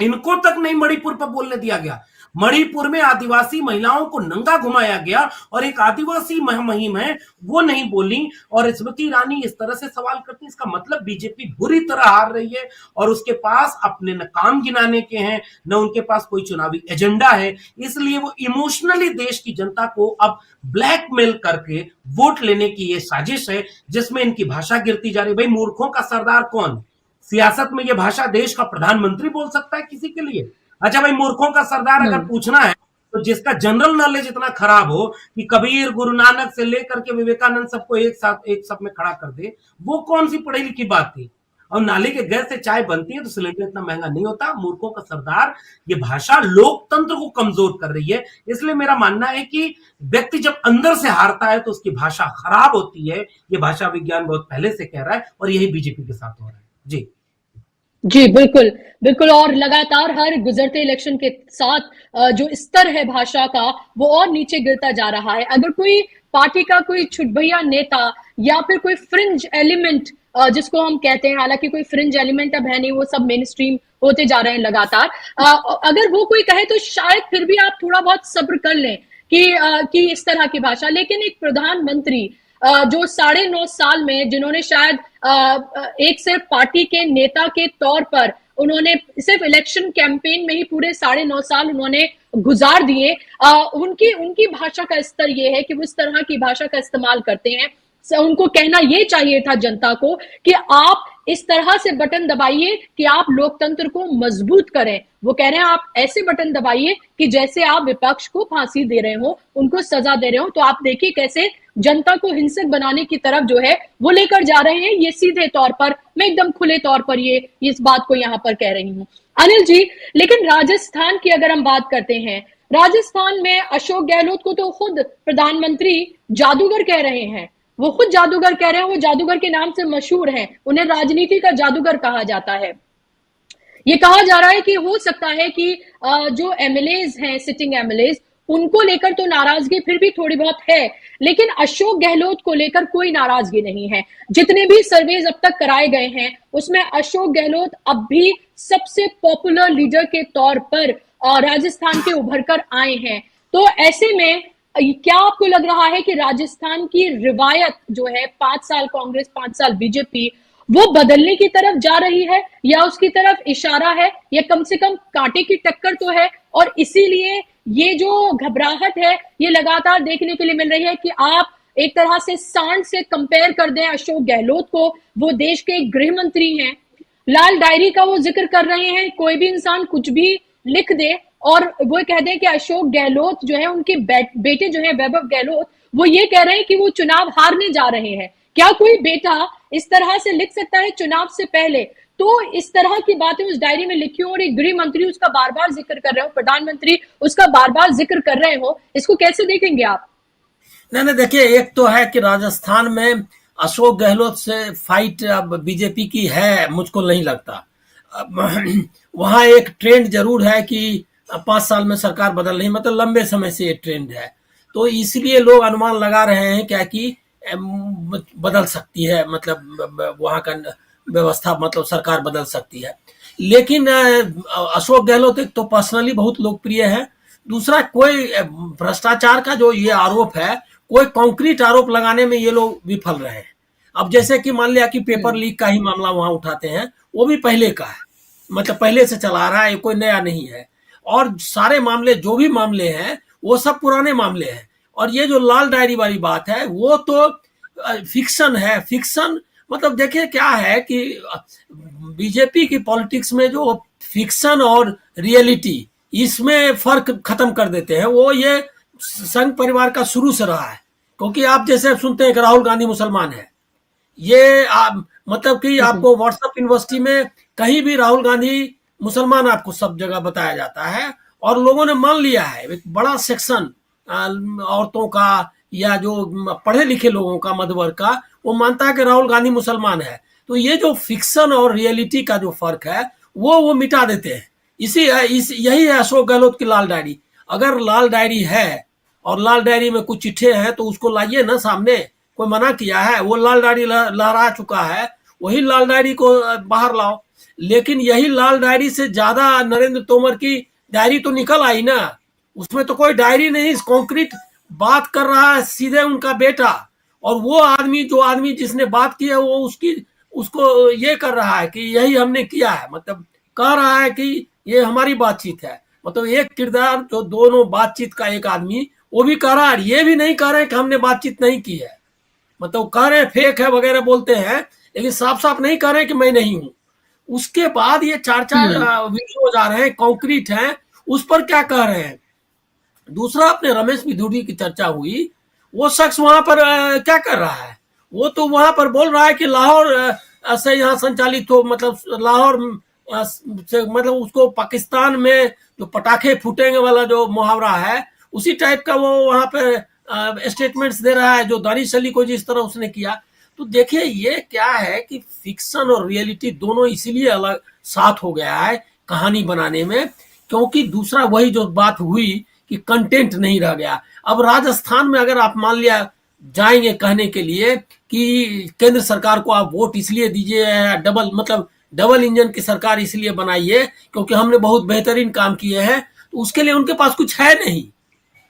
Speaker 6: इनको तक नहीं मणिपुर पर बोलने दिया गया। मणिपुर में आदिवासी महिलाओं को नंगा घुमाया गया और एक आदिवासी मुहिम है वो नहीं बोली। और स्मृति ईरानी इस तरह से सवाल करती है, इसका मतलब बीजेपी बुरी तरह हार रही है और उसके पास अपने न काम गिनाने के हैं न उनके पास कोई चुनावी एजेंडा है। इसलिए वो इमोशनली देश की जनता को अब ब्लैकमेल करके वोट लेने की ये साजिश है जिसमें इनकी भाषा गिरती जा रही है। भाई मूर्खों का सरदार कौन? सियासत में ये भाषा देश का प्रधानमंत्री बोल सकता है किसी के लिए? अच्छा भाई, मूर्खों का सरदार अगर पूछना है तो जिसका जनरल नॉलेज इतना खराब हो कि कबीर, गुरु नानक से लेकर के विवेकानंद सबको एक साथ एक सब में खड़ा कर दे, वो कौन सी पढ़ी लिखी बात थी? और नाले के गैस से चाय बनती है तो सिलेंडर इतना महंगा नहीं होता। मूर्खों का सरदार, ये भाषा लोकतंत्र को कमजोर कर रही है। इसलिए मेरा मानना है कि व्यक्ति जब अंदर से हारता है तो उसकी भाषा खराब होती है। ये भाषा विज्ञान बहुत पहले से कह रहा है और यही बीजेपी के साथ हो रहा है। जी
Speaker 1: जी, बिल्कुल बिल्कुल। और लगातार हर गुजरते इलेक्शन के साथ जो स्तर है भाषा का वो और नीचे गिरता जा रहा है। अगर कोई पार्टी का कोई छुटभैया नेता या फिर कोई फ्रिंज एलिमेंट जिसको हम कहते हैं, हालांकि कोई फ्रिंज एलिमेंट अब है नहीं, वो सब मेन स्ट्रीम होते जा रहे हैं लगातार, अगर वो कोई कहे तो शायद फिर भी आप थोड़ा बहुत सब्र कर लें कि इस तरह की भाषा। लेकिन एक प्रधानमंत्री जो 9.5 साल में, जिन्होंने शायद एक सिर्फ पार्टी के नेता के तौर पर उन्होंने सिर्फ इलेक्शन कैंपेन में ही पूरे 9.5 साल उन्होंने गुजार दिए, उनकी भाषा का स्तर ये है कि वो इस तरह की भाषा का इस्तेमाल करते हैं। उनको कहना ये चाहिए था जनता को कि आप इस तरह से बटन दबाइए कि आप लोकतंत्र को मजबूत करें। वो कह रहे हैं आप ऐसे बटन दबाइए कि जैसे आप विपक्ष को फांसी दे रहे हो, उनको सजा दे रहे हो। तो आप देखिए कैसे जनता को हिंसक बनाने की तरफ जो है वो लेकर जा रहे हैं। ये सीधे तौर पर, मैं एकदम खुले तौर पर ये इस बात को यहां पर कह रही हूं अनिल जी। लेकिन राजस्थान की अगर हम बात करते हैं, राजस्थान में अशोक गहलोत को तो खुद प्रधानमंत्री जादूगर कह रहे हैं। वो खुद जादूगर कह रहे हैं, वो जादूगर के नाम से मशहूर हैं, उन्हें राजनीति का जादूगर कहा जाता है। ये कहा जा रहा है कि हो सकता है कि जो एमएलएज हैं, सिटिंग एमएलएज, उनको लेकर तो नाराजगी फिर भी थोड़ी बहुत है, लेकिन अशोक गहलोत को लेकर कोई नाराजगी नहीं है। जितने भी सर्वेज अब तक कराए गए हैं उसमें अशोक गहलोत अब भी सबसे पॉपुलर लीडर के तौर पर राजस्थान के उभर कर आए हैं। तो ऐसे में क्या आपको लग रहा है कि राजस्थान की रिवायत जो है 5 साल कांग्रेस 5 साल बीजेपी, वो बदलने की तरफ जा रही है या उसकी तरफ इशारा है, या कम से कम कांटे की टक्कर तो है? और इसीलिए ये जो घबराहट है ये लगातार देखने के लिए मिल रही है कि आप एक तरह से सांड से कंपेयर कर दें अशोक गहलोत को। वो देश के गृह मंत्री हैं, लाल डायरी का वो जिक्र कर रहे हैं। कोई भी इंसान कुछ भी लिख दे और वो कह दें कि अशोक गहलोत जो है, उनके बेटे जो है वैभव गहलोत, वो ये कह रहे हैं कि वो चुनाव हारने जा रहे हैं। क्या कोई बेटा इस तरह से लिख सकता है चुनाव से पहले? तो इस तरह की बातें उस डायरी में लिखी हो और एक गृह मंत्री उसका बार बार जिक्र कर रहे हो, प्रधानमंत्री उसका बार बार जिक्र कर रहे हो, इसको कैसे देखेंगे आप?
Speaker 5: नहीं, देखिए, एक तो है कि राजस्थान में अशोक गहलोत से फाइट अब बीजेपी की है, मुझको नहीं लगता। वहां एक ट्रेंड जरूर है कि 5 साल में सरकार बदल रही, मतलब लंबे समय से ये ट्रेंड है। तो इसलिए लोग अनुमान लगा रहे हैं क्या कि बदल सकती है, मतलब वहां का व्यवस्था, मतलब सरकार बदल सकती है। लेकिन अशोक गहलोत एक तो पर्सनली बहुत लोकप्रिय है, दूसरा कोई भ्रष्टाचार का जो ये आरोप है, कोई कॉन्क्रीट आरोप लगाने में ये लोग विफल रहे हैं। अब जैसे कि मान लिया कि पेपर लीक का ही मामला वहां उठाते हैं, वो भी पहले का है, मतलब पहले से चला रहा है, कोई नया नहीं है। और सारे मामले, जो भी मामले हैं वो सब पुराने मामले हैं। और ये जो लाल डायरी वाली बात है वो तो फिक्शन है। फिक्शन मतलब देखिए क्या है कि बीजेपी की पॉलिटिक्स में जो फिक्शन और रियलिटी, इसमें फर्क खत्म कर देते हैं। वो ये संघ परिवार का शुरू से रहा है, क्योंकि आप जैसे सुनते हैं कि राहुल गांधी मुसलमान है, ये मतलब कि आपको व्हाट्सएप यूनिवर्सिटी में कहीं भी राहुल गांधी मुसलमान आपको सब जगह बताया जाता है। और लोगों ने मान लिया है, एक बड़ा सेक्शन औरतों का या जो पढ़े लिखे लोगों का, मध्य वर्ग का, वो मानता है कि राहुल गांधी मुसलमान है। तो ये जो फिक्शन और रियलिटी का जो फर्क है वो मिटा देते हैं। यही है अशोक गहलोत की लाल डायरी। अगर लाल डायरी है और लाल डायरी में कुछ चिट्ठे हैं तो उसको लाइए ना सामने, कोई मना किया है? वो लाल डायरी लहरा चुका है, वही लाल डायरी को बाहर लाओ। लेकिन यही लाल डायरी से ज्यादा नरेंद्र तोमर की डायरी तो निकल आई ना। उसमें तो कोई डायरी नहीं, कॉन्क्रीट बात कर रहा है सीधे उनका बेटा। और वो आदमी जिसने बात की है वो उसको ये कर रहा है कि यही हमने किया है, मतलब कह रहा है कि ये हमारी बातचीत है। मतलब एक किरदार जो दोनों बातचीत का एक आदमी, वो भी कह रहा है, ये भी नहीं कह रहे कि हमने बातचीत नहीं की है। मतलब कह रहे हैं फेक है वगैरह बोलते हैं, लेकिन साफ साफ नहीं कह रहे कि मैं नहीं हूं। उसके बाद ये चार वीडियोज आ रहे हैं, कॉन्क्रीट हैं, उस पर क्या कह रहे हैं। दूसरा, अपने रमेश बिधूड़ी की चर्चा हुई, वो शख्स वहां पर क्या कर रहा है, वो तो वहां पर बोल रहा है कि लाहौर से यहाँ संचालित हो, मतलब लाहौर से, मतलब उसको पाकिस्तान में जो पटाखे फूटेंगे वाला जो मुहावरा है उसी टाइप का वो वहां पर स्टेटमेंट्स दे रहा है, जो दानिश अली को जिस तरह उसने किया। तो देखिए ये क्या है कि फिक्शन और रियलिटी दोनों इसीलिए अलग साथ हो गया है कहानी बनाने में, क्योंकि दूसरा वही जो बात हुई कि कंटेंट नहीं रह गया। अब राजस्थान में अगर आप मान लिया जाएंगे कहने के लिए कि केंद्र सरकार को आप वोट इसलिए दीजिए, डबल इंजन की सरकार इसलिए बनाइए क्योंकि हमने बहुत बेहतरीन काम किए हैं, तो उसके लिए उनके पास कुछ है नहीं।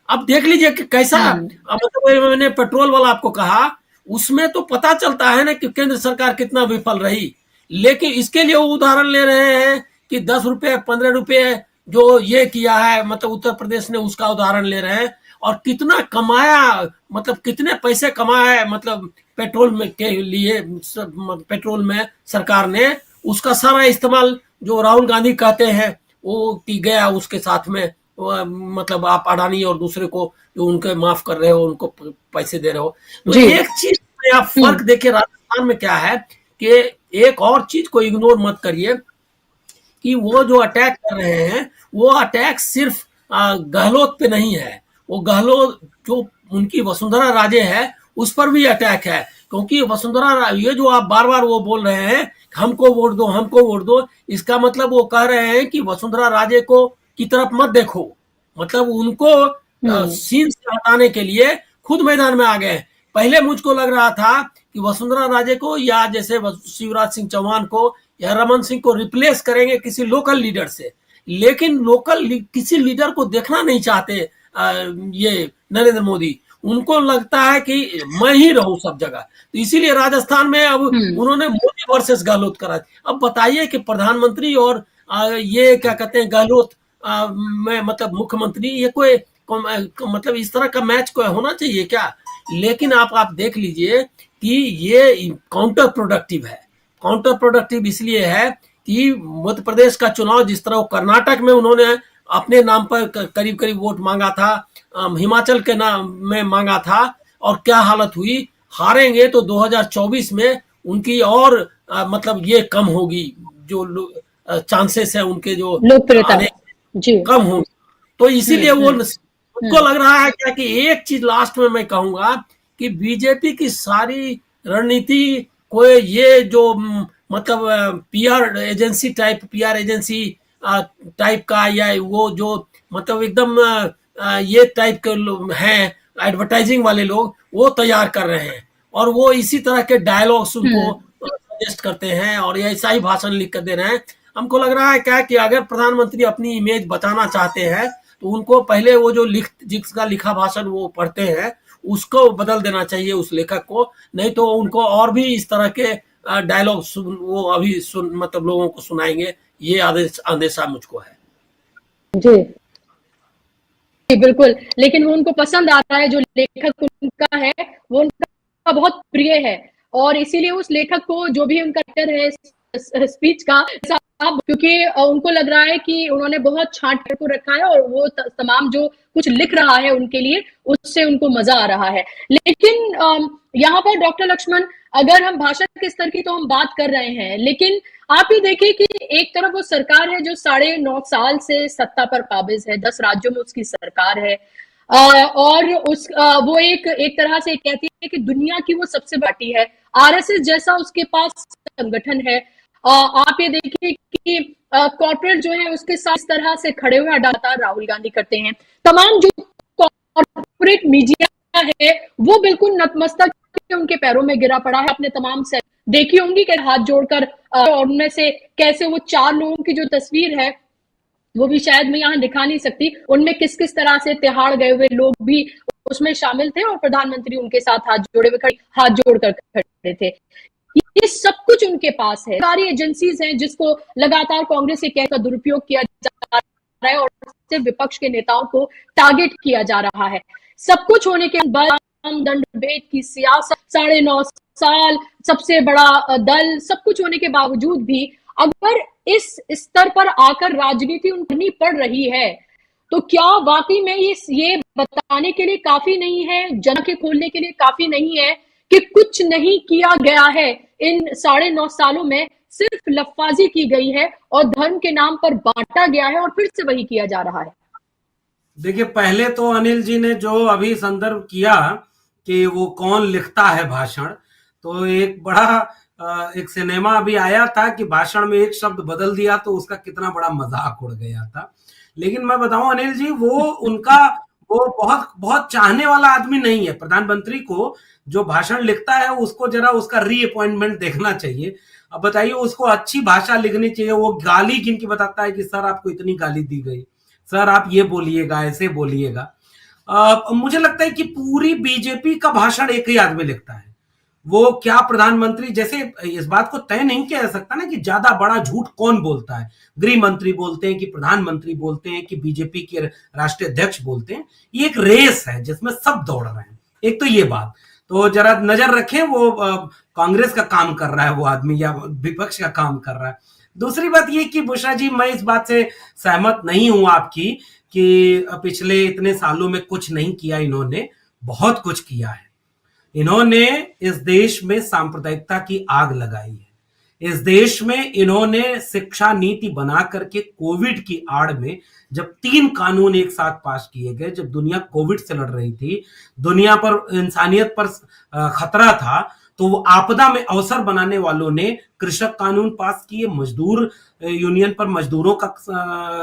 Speaker 5: अब देख लीजिए कि कैसा, मतलब मैंने पेट्रोल वाला आपको कहा, उसमें तो पता चलता है ना कि केंद्र सरकार कितना विफल रही, लेकिन इसके लिए वो उदाहरण ले रहे हैं कि 10 रुपए 15 रुपए जो ये किया है, मतलब उत्तर प्रदेश ने, उसका उदाहरण ले रहे हैं। और कितना कमाया, मतलब कितने पैसे कमाए, मतलब पेट्रोल में के लिए, पेट्रोल में सरकार ने, उसका सारा इस्तेमाल जो राहुल गांधी कहते हैं वो की गया उसके साथ में। मतलब आप अडानी और दूसरे को जो उनके माफ कर रहे हो, उनको पैसे दे रहे हो। तो एक चीज में आप फर्क देखिए राजस्थान में क्या है कि एक और चीज को इग्नोर मत करिए कि वो जो अटैक कर रहे हैं वो अटैक सिर्फ गहलोत पे नहीं है, वो गहलोत जो उनकी वसुंधरा राजे है उस पर भी अटैक है। क्योंकि वसुंधरा, ये जो आप बार बार वो बोल रहे हैं हमको वोट दो, हमको वोट दो, इसका मतलब वो कह रहे हैं कि वसुंधरा राजे को की तरफ मत देखो, मतलब उनको सीन से हटाने के लिए खुद मैदान में आ गए। पहले मुझको लग रहा था कि वसुंधरा राजे को या जैसे शिवराज सिंह चौहान को या रमन सिंह को रिप्लेस करेंगे किसी लोकल लीडर से, लेकिन किसी लीडर को देखना नहीं चाहते ये नरेंद्र मोदी। उनको लगता है कि मैं ही रहूं सब जगह, तो इसीलिए राजस्थान में अब उन्होंने मोदी वर्सेस गहलोत करा। अब बताइए कि प्रधानमंत्री और ये क्या कहते हैं गहलोत में, मतलब मुख्यमंत्री, ये कोई मतलब इस तरह का मैच कोई होना चाहिए क्या? लेकिन आप देख लीजिए कि ये काउंटर प्रोडक्टिव है। काउंटर प्रोडक्टिव इसलिए है कि मध्य प्रदेश का चुनाव जिस तरह कर्नाटक में उन्होंने अपने नाम पर करीब करीब वोट मांगा था, हिमाचल के नाम में मांगा था, और क्या हालत हुई, हारेंगे तो 2024 में उनकी और मतलब ये कम होगी, जो चांसेस है उनके जो
Speaker 1: लोकप्रियता
Speaker 5: कम होगी। तो इसीलिए वो उनको लग रहा है क्या कि एक चीज लास्ट में मैं कहूंगा कि बीजेपी की सारी रणनीति को ये जो मतलब पीआर एजेंसी टाइप का, या वो जो मतलब एकदम ये टाइप के लोग हैं एडवर्टाइजिंग वाले लोग, वो तैयार कर रहे हैं और वो इसी तरह के डायलॉग्स उनको सजेस्ट करते हैं और ऐसा ही भाषण लिख कर दे रहे हैं। हमको लग रहा है क्या कि अगर प्रधानमंत्री अपनी इमेज बचाना चाहते हैं तो उनको पहले वो जो जिसका लिखा भाषण वो पढ़ते हैं उसको बदल देना चाहिए उस लेखक को, नहीं तो उनको और भी इस तरह के डायलॉग वो अभी मतलब लोगों को सुनाएंगे। ये आदेशा मुझको है।
Speaker 1: जी बिल्कुल, लेकिन वो उनको पसंद आता है, जो लेखक उनका है वो उनका बहुत प्रिय है, और इसीलिए उस लेखक को जो भी उनका कैरेक्टर है स्पीच का, क्योंकि उनको लग रहा है कि उन्होंने बहुत छांट कर को रखा है और वो तमाम जो कुछ लिख रहा है उनके लिए, उससे उनको मजा आ रहा है। लेकिन यहाँ पर डॉक्टर लक्ष्मण, अगर हम भाषा के स्तर की तो हम बात कर रहे हैं, लेकिन आप ही देखिए कि एक तरफ वो सरकार है जो 9.5 साल से सत्ता पर काबिज है, 10 राज्यों में उसकी सरकार है, और वो एक तरह से कहती है कि दुनिया की वो सबसे बड़ी पार्टी है, आरएसएस जैसा उसके पास संगठन है। आप ये देखिए कि कॉर्पोरेट जो है उसके साथ इस तरह से खड़े हुए लगातार राहुल गांधी करते हैं। तमाम जो कॉर्पोरेट मीडिया है वो बिल्कुल नतमस्तक उनके पैरों में गिरा पड़ा है, अपने तमाम देखी होंगी कि हाथ जोड़कर और उनमें से कैसे वो 4 लोगों की जो तस्वीर है वो भी शायद मैं यहाँ दिखा नहीं सकती, उनमें किस किस तरह से तिहाड़ गए हुए लोग भी उसमें शामिल थे और प्रधानमंत्री उनके साथ हाथ जोड़कर खड़े थे। ये सब कुछ उनके पास है। सारी एजेंसीज हैं जिसको लगातार कांग्रेस के का दुरुपयोग किया जा रहा है और सिर्फ विपक्ष के नेताओं को टारगेट किया जा रहा है। सब कुछ होने के बाद दंड भेद की सियासत, 9.5 साल, सबसे बड़ा दल, सब कुछ होने के बावजूद भी अगर इस स्तर पर आकर राजनीति उनकी पड़ रही है तो क्या वाकई में ये बताने के लिए काफी नहीं है, जन के खोलने के लिए काफी नहीं है कि कुछ नहीं किया गया है इन 9.5 सालों में, सिर्फ लफ्फाजी की गई है और धर्म के नाम पर बांटा गया है और फिर से वही किया जा रहा है।
Speaker 6: देखिए, पहले तो अनिल जी ने जो अभी संदर्भ किया कि वो कौन लिखता है भाषण, तो एक बड़ा एक सिनेमा अभी आया था कि भाषण में एक शब्द बदल दिया तो उसका कितना बड़ा मजाक उड़ गया था। लेकिन मैं बताऊं अनिल जी, वो बहुत बहुत चाहने वाला आदमी नहीं है। प्रधानमंत्री को जो भाषण लिखता है उसको जरा उसका रीअपॉइंटमेंट देखना चाहिए। अब बताइए, उसको अच्छी भाषा लिखनी चाहिए, वो गाली गिन के बताता है कि सर आपको इतनी गाली दी गई, सर आप ये बोलिएगा, ऐसे बोलिएगा। मुझे लगता है कि पूरी बीजेपी का भाषण एक ही आदमी लिखता है। वो क्या प्रधानमंत्री, जैसे इस बात को तय नहीं किया जा सकता ना कि ज्यादा बड़ा झूठ कौन बोलता है, गृह मंत्री बोलते हैं कि प्रधानमंत्री बोलते हैं कि बीजेपी के राष्ट्रीय अध्यक्ष बोलते हैं। ये एक रेस है जिसमें सब दौड़ रहे हैं। एक तो ये बात तो जरा नजर रखें, वो कांग्रेस का काम कर रहा है वो आदमी या विपक्ष का काम कर रहा है। दूसरी बात ये कि बुशरा जी, मैं इस बात से सहमत नहीं हूं आपकी कि पिछले इतने सालों में कुछ नहीं किया। इन्होंने बहुत कुछ किया है। इन्होंने इस देश में सांप्रदायिकता की आग लगाई है। इस देश में इन्होंने शिक्षा नीति बना करके कोविड की आड़ में जब 3 कानून एक साथ पास किए गए, जब दुनिया कोविड से लड़ रही थी, दुनिया पर, इंसानियत पर खतरा था, तो वो आपदा में अवसर बनाने वालों ने कृषक कानून पास किए, मजदूर यूनियन पर मजदूरों का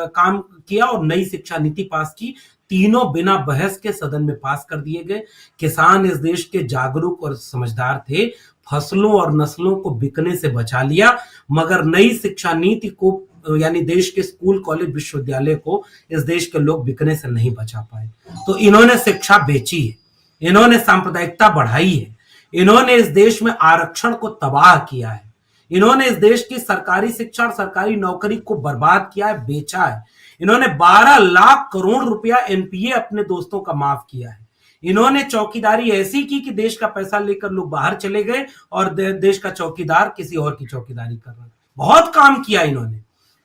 Speaker 6: काम किया और नई शिक्षा नीति पास की। तीनों बिना बहस के सदन में पास कर दिए गए। किसान इस देश के जागरूक और समझदार थे, फसलों और नस्लों को बिकने से बचा लिया, मगर नई शिक्षा नीति को, यानी देश के स्कूल, कॉलेज, विश्वविद्यालय को इस देश के लोग बिकने से नहीं बचा पाए। तो इन्होंने शिक्षा बेची है, इन्होंने सांप्रदायिकता बढ़ाई है, इन्होंने इस देश में आरक्षण को तबाह किया है, इन्होंने इस देश की सरकारी शिक्षा और सरकारी नौकरी को बर्बाद किया है, बेचा है। इन्होंने 12 लाख करोड़ रुपया एनपीए अपने दोस्तों का माफ किया है। इन्होंने चौकीदारी ऐसी की कि देश का पैसा लेकर लोग बाहर चले गए और देश का चौकीदार किसी और की चौकीदारी कर रहा है। बहुत काम किया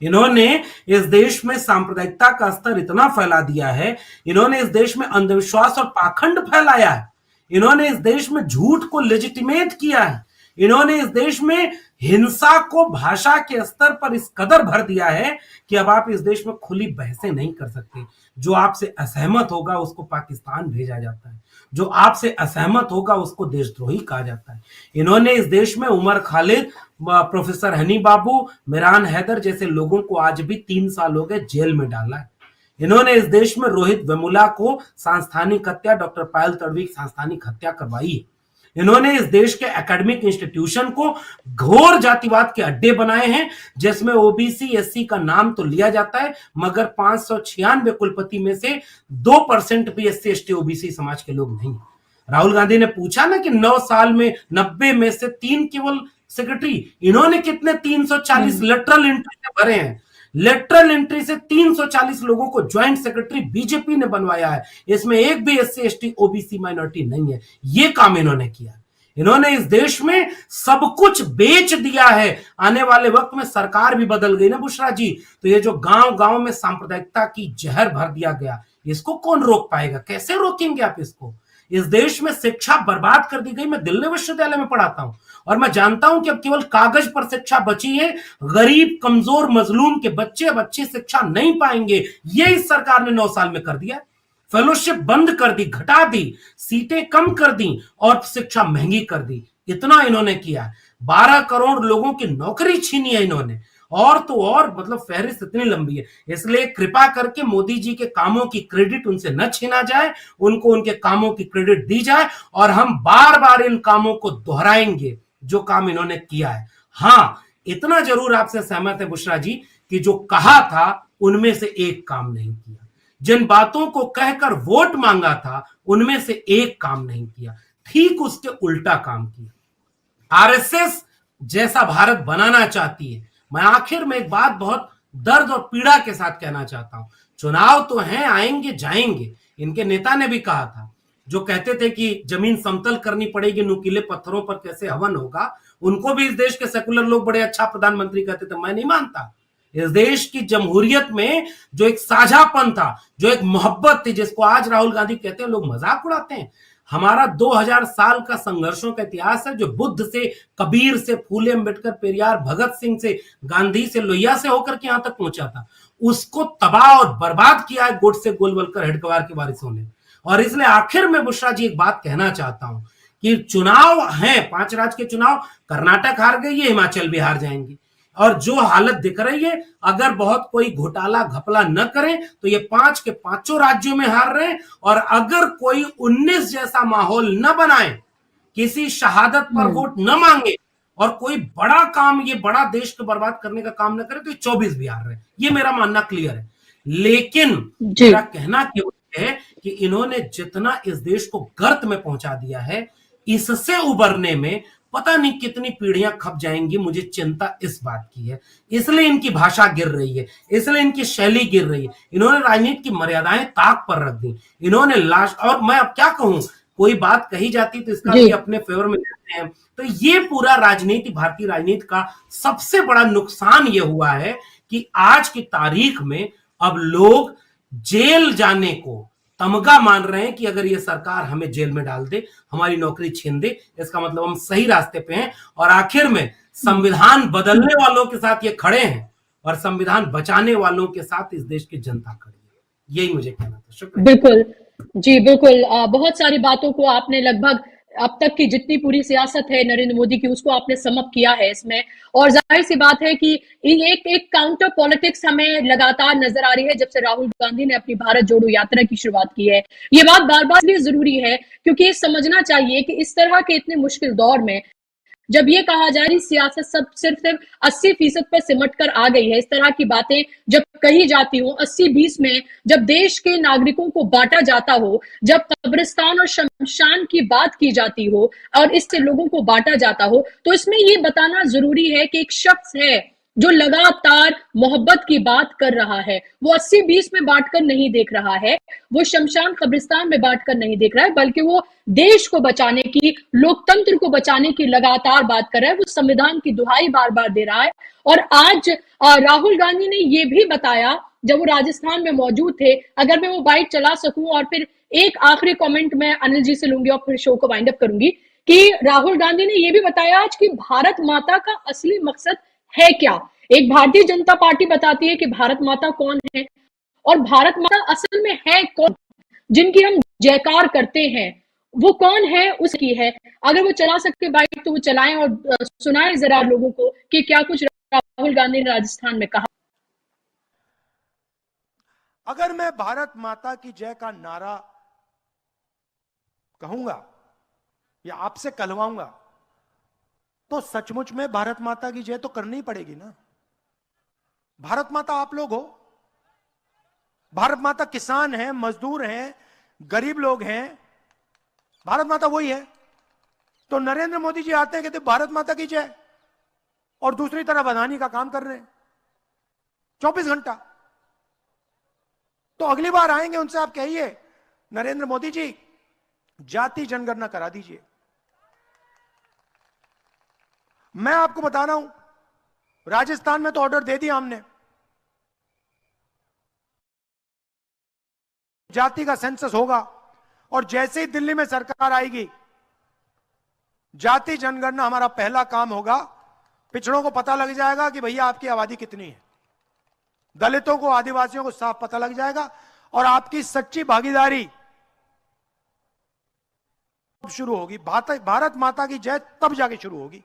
Speaker 6: इन्होंने इस देश में सांप्रदायिकता का स्तर इतना फैला दिया है, इन्होंने इस देश में अंधविश्वास और पाखंड फैलाया है, इन्होंने इस देश में झूठ को लेजिटिमेट किया है, इन्होंने इस देश में हिंसा को भाषा के स्तर पर इस कदर भर दिया है कि अब आप इस देश में खुली बहसें नहीं कर सकते। जो आपसे असहमत होगा उसको पाकिस्तान भेजा जाता है, जो आपसे असहमत होगा उसको देशद्रोही कहा जाता है। इन्होंने इस देश में उमर खालिद, प्रोफेसर हनी बाबू, मिरान हैदर जैसे लोगों को आज भी 3 साल हो गए जेल में डाला है। इन्होंने इस देश में रोहित वेमुला को सांस्थानिक हत्या, डॉक्टर पायल तड़वी की सांस्थानिक हत्या करवाई है। इन्होंने इस देश के एकेडमिक इंस्टीट्यूशन को घोर जातिवाद के अड्डे बनाए हैं, जिसमें ओबीसी एससी का नाम तो लिया जाता है, मगर 596 कुलपति में से 2% भी एससी एसटी ओबीसी समाज के लोग नहीं। राहुल गांधी ने पूछा ना कि 9 साल में 90 में से 3 केवल सेक्रेटरी, इन्होंने कितने 340 लेटरल एंट्री से भरे हैं। लेटरल एंट्री से 340 लोगों को ज्वाइंट सेक्रेटरी बीजेपी ने बनवाया है, इसमें एक भी एससी एसटी ओबीसी माइनॉरिटी नहीं है। ये काम इन्होंने किया। इन्होंने इस देश में सब कुछ बेच दिया है। आने वाले वक्त में सरकार भी बदल गई ना बुशरा जी, तो ये जो गांव गांव में सांप्रदायिकता की जहर भर दिया गया, इसको कौन रोक पाएगा? कैसे रोकेंगे आप इसको? इस देश में शिक्षा बर्बाद कर दी गई। मैं दिल्ली विश्वविद्यालय में पढ़ाता हूं और मैं जानता हूं कि अब केवल कागज पर शिक्षा बची है। गरीब, कमजोर, मजलूम के बच्चे अब अच्छी शिक्षा नहीं पाएंगे। ये इस सरकार ने 9 साल में कर दिया। फेलोशिप बंद कर दी, घटा दी, सीटें कम कर दी और शिक्षा महंगी कर दी। इतना इन्होंने किया। 12 करोड़ लोगों की नौकरी छीनी है इन्होंने। और तो और मतलब फहरिस्त इतनी लंबी है। इसलिए कृपा करके मोदी जी के कामों की क्रेडिट उनसे न छीना जाए, उनको उनके कामों की क्रेडिट दी जाए और हम बार बार इन कामों को दोहराएंगे। जो काम इन्होंने किया है। हाँ, इतना जरूर आपसे सहमत है बुशरा जी कि जो कहा था उनमें से एक काम नहीं किया, जिन बातों को कहकर वोट मांगा था उनमें से एक काम नहीं किया, ठीक उसके उल्टा काम किया। आरएसएस जैसा भारत बनाना चाहती है। मैं आखिर में एक बात बहुत दर्द और पीड़ा के साथ कहना चाहता हूं, चुनाव तो हैं, आएंगे जाएंगे। इनके नेता ने भी कहा था, जो कहते थे कि जमीन समतल करनी पड़ेगी, नुकीले पत्थरों पर कैसे हवन होगा, उनको भी इस देश के सेकुलर लोग बड़े अच्छा प्रधानमंत्री कहते थे। मैं नहीं मानता। इस देश की जमहूरियत में जो एक साझापन था, जो एक मोहब्बत थी, जिसको आज राहुल गांधी कहते हैं, लोग मजाक उड़ाते हैं। हमारा 2000 साल का संघर्षों का इतिहास है, जो बुद्ध से, कबीर से, फूले अम्बेडकर, पेरियार, भगत सिंह से, गांधी से, लोहिया से होकर के यहां तक पहुंचा था। उसको तबाह और बर्बाद किया है गोडसे, गोलवलकर, हेडगेवार के वारिसों ने। और इसलिए आखिर में बुशरा जी एक बात कहना चाहता हूं कि चुनाव हैं, 5 राज्य के चुनाव, कर्नाटक हार गई है, हिमाचल भी हार जाएंगे। और जो हालत दिख रही है, अगर बहुत कोई घोटाला घपला न करे तो ये 5 के 5 राज्यों में हार रहे हैं। और अगर कोई 19 जैसा माहौल न बनाए, किसी शहादत पर वोट न मांगे और कोई बड़ा काम, ये बड़ा देश को बर्बाद करने का काम न करे, तो ये 24 भी हार रहे हैं। ये मेरा मानना क्लियर है। लेकिन मेरा कहना केवल है कि इन्होंने जितना इस देश को गर्त में पहुंचा दिया है, इससे उबरने में पता नहीं कितनी पीढ़ियां खप जाएंगी। मुझे चिंता इस बात की है। इसलिए इनकी भाषा गिर रही है, इसलिए इनकी शैली गिर रही है। इन्होंने राजनीति की मर्यादाएं ताक पर रख दी। इन्होंने लाश, और मैं अब क्या कहूं, कोई बात कही जाती तो इसका भी अपने फेवर में लेते हैं। तो ये पूरा राजनीति, भारतीय राजनीति का सबसे बड़ा नुकसान ये हुआ है कि आज की तारीख में अब लोग जेल जाने को तमगा मान रहे हैं कि अगर ये सरकार हमें जेल में डाल दे, हमारी नौकरी छीन दे, इसका मतलब हम सही रास्ते पे हैं। और आखिर में संविधान बदलने वालों के साथ ये खड़े हैं और संविधान बचाने वालों के साथ इस देश की जनता खड़ी है। यही मुझे कहना था। शुक्रिया।
Speaker 1: बिल्कुल जी, बिल्कुल। बहुत सारी बातों को आपने लगभग अब तक की जितनी पूरी सियासत है नरेंद्र मोदी की, उसको आपने समअप किया है इसमें। और जाहिर सी बात है कि एक काउंटर पॉलिटिक्स हमें लगातार नजर आ रही है जब से राहुल गांधी ने अपनी भारत जोड़ो यात्रा की शुरुआत की है। ये बात बार बार इसलिए जरूरी है क्योंकि ये समझना चाहिए कि इस तरह के इतने मुश्किल दौर में जब ये कहा जा रही सियासत सब सिर्फ 80% पर सिमट कर आ गई है, इस तरह की बातें जब कही जाती हो 80-20 में, जब देश के नागरिकों को बांटा जाता हो, जब कब्रिस्तान और शमशान की बात की जाती हो और इससे लोगों को बांटा जाता हो, तो इसमें ये बताना जरूरी है कि एक शख्स है जो लगातार मोहब्बत की बात कर रहा है। वो 80-20 में बांटकर नहीं देख रहा है, वो शमशान कब्रिस्तान में बांटकर नहीं देख रहा है, बल्कि वो देश को बचाने की, लोकतंत्र को बचाने की लगातार बात कर रहा है। वो संविधान की दुहाई बार बार दे रहा है। और आज राहुल गांधी ने ये भी बताया, जब वो राजस्थान में मौजूद थे, अगर मैं वो बाइट चला सकूं और फिर एक आखिरी कमेंट मैं अनिल जी से लूंगी और फिर शो को वाइंड अप करूंगी, कि राहुल गांधी ने ये भी बताया आज कि भारत माता का असली मकसद है क्या। एक भारतीय जनता पार्टी बताती है कि भारत माता कौन है, और भारत माता असल में है कौन, जिनकी हम जयकार करते हैं, वो कौन है, उसकी है। अगर वो चला सकते बाइट तो वो चलाएं और सुनाएं जरा लोगों को कि क्या कुछ राहुल गांधी ने राजस्थान में कहा।
Speaker 7: अगर मैं भारत माता की जय का नारा कहूंगा या आपसे कहलवाऊंगा तो सचमुच में भारत माता की जय तो करनी ही पड़ेगी ना। भारत माता आप लोग हो, भारत माता किसान हैं, मजदूर हैं, गरीब लोग हैं, भारत माता वही है। तो नरेंद्र मोदी जी आते हैं, कहते भारत माता की जय, और दूसरी तरफ अदानी का काम कर रहे हैं 24 घंटा। तो अगली बार आएंगे उनसे आप कहिए, नरेंद्र मोदी जी जाति जनगणना करा दीजिए। मैं आपको बता रहा हूं, राजस्थान में तो ऑर्डर दे दिया हमने, जाति का सेंसस होगा, और जैसे ही दिल्ली में सरकार आएगी, जाति जनगणना हमारा पहला काम होगा। पिछड़ों को पता लग जाएगा कि भैया आपकी आबादी कितनी है, दलितों को, आदिवासियों को साफ पता लग जाएगा, और आपकी सच्ची भागीदारी शुरू होगी। भारत माता की जय तब जाके शुरू होगी।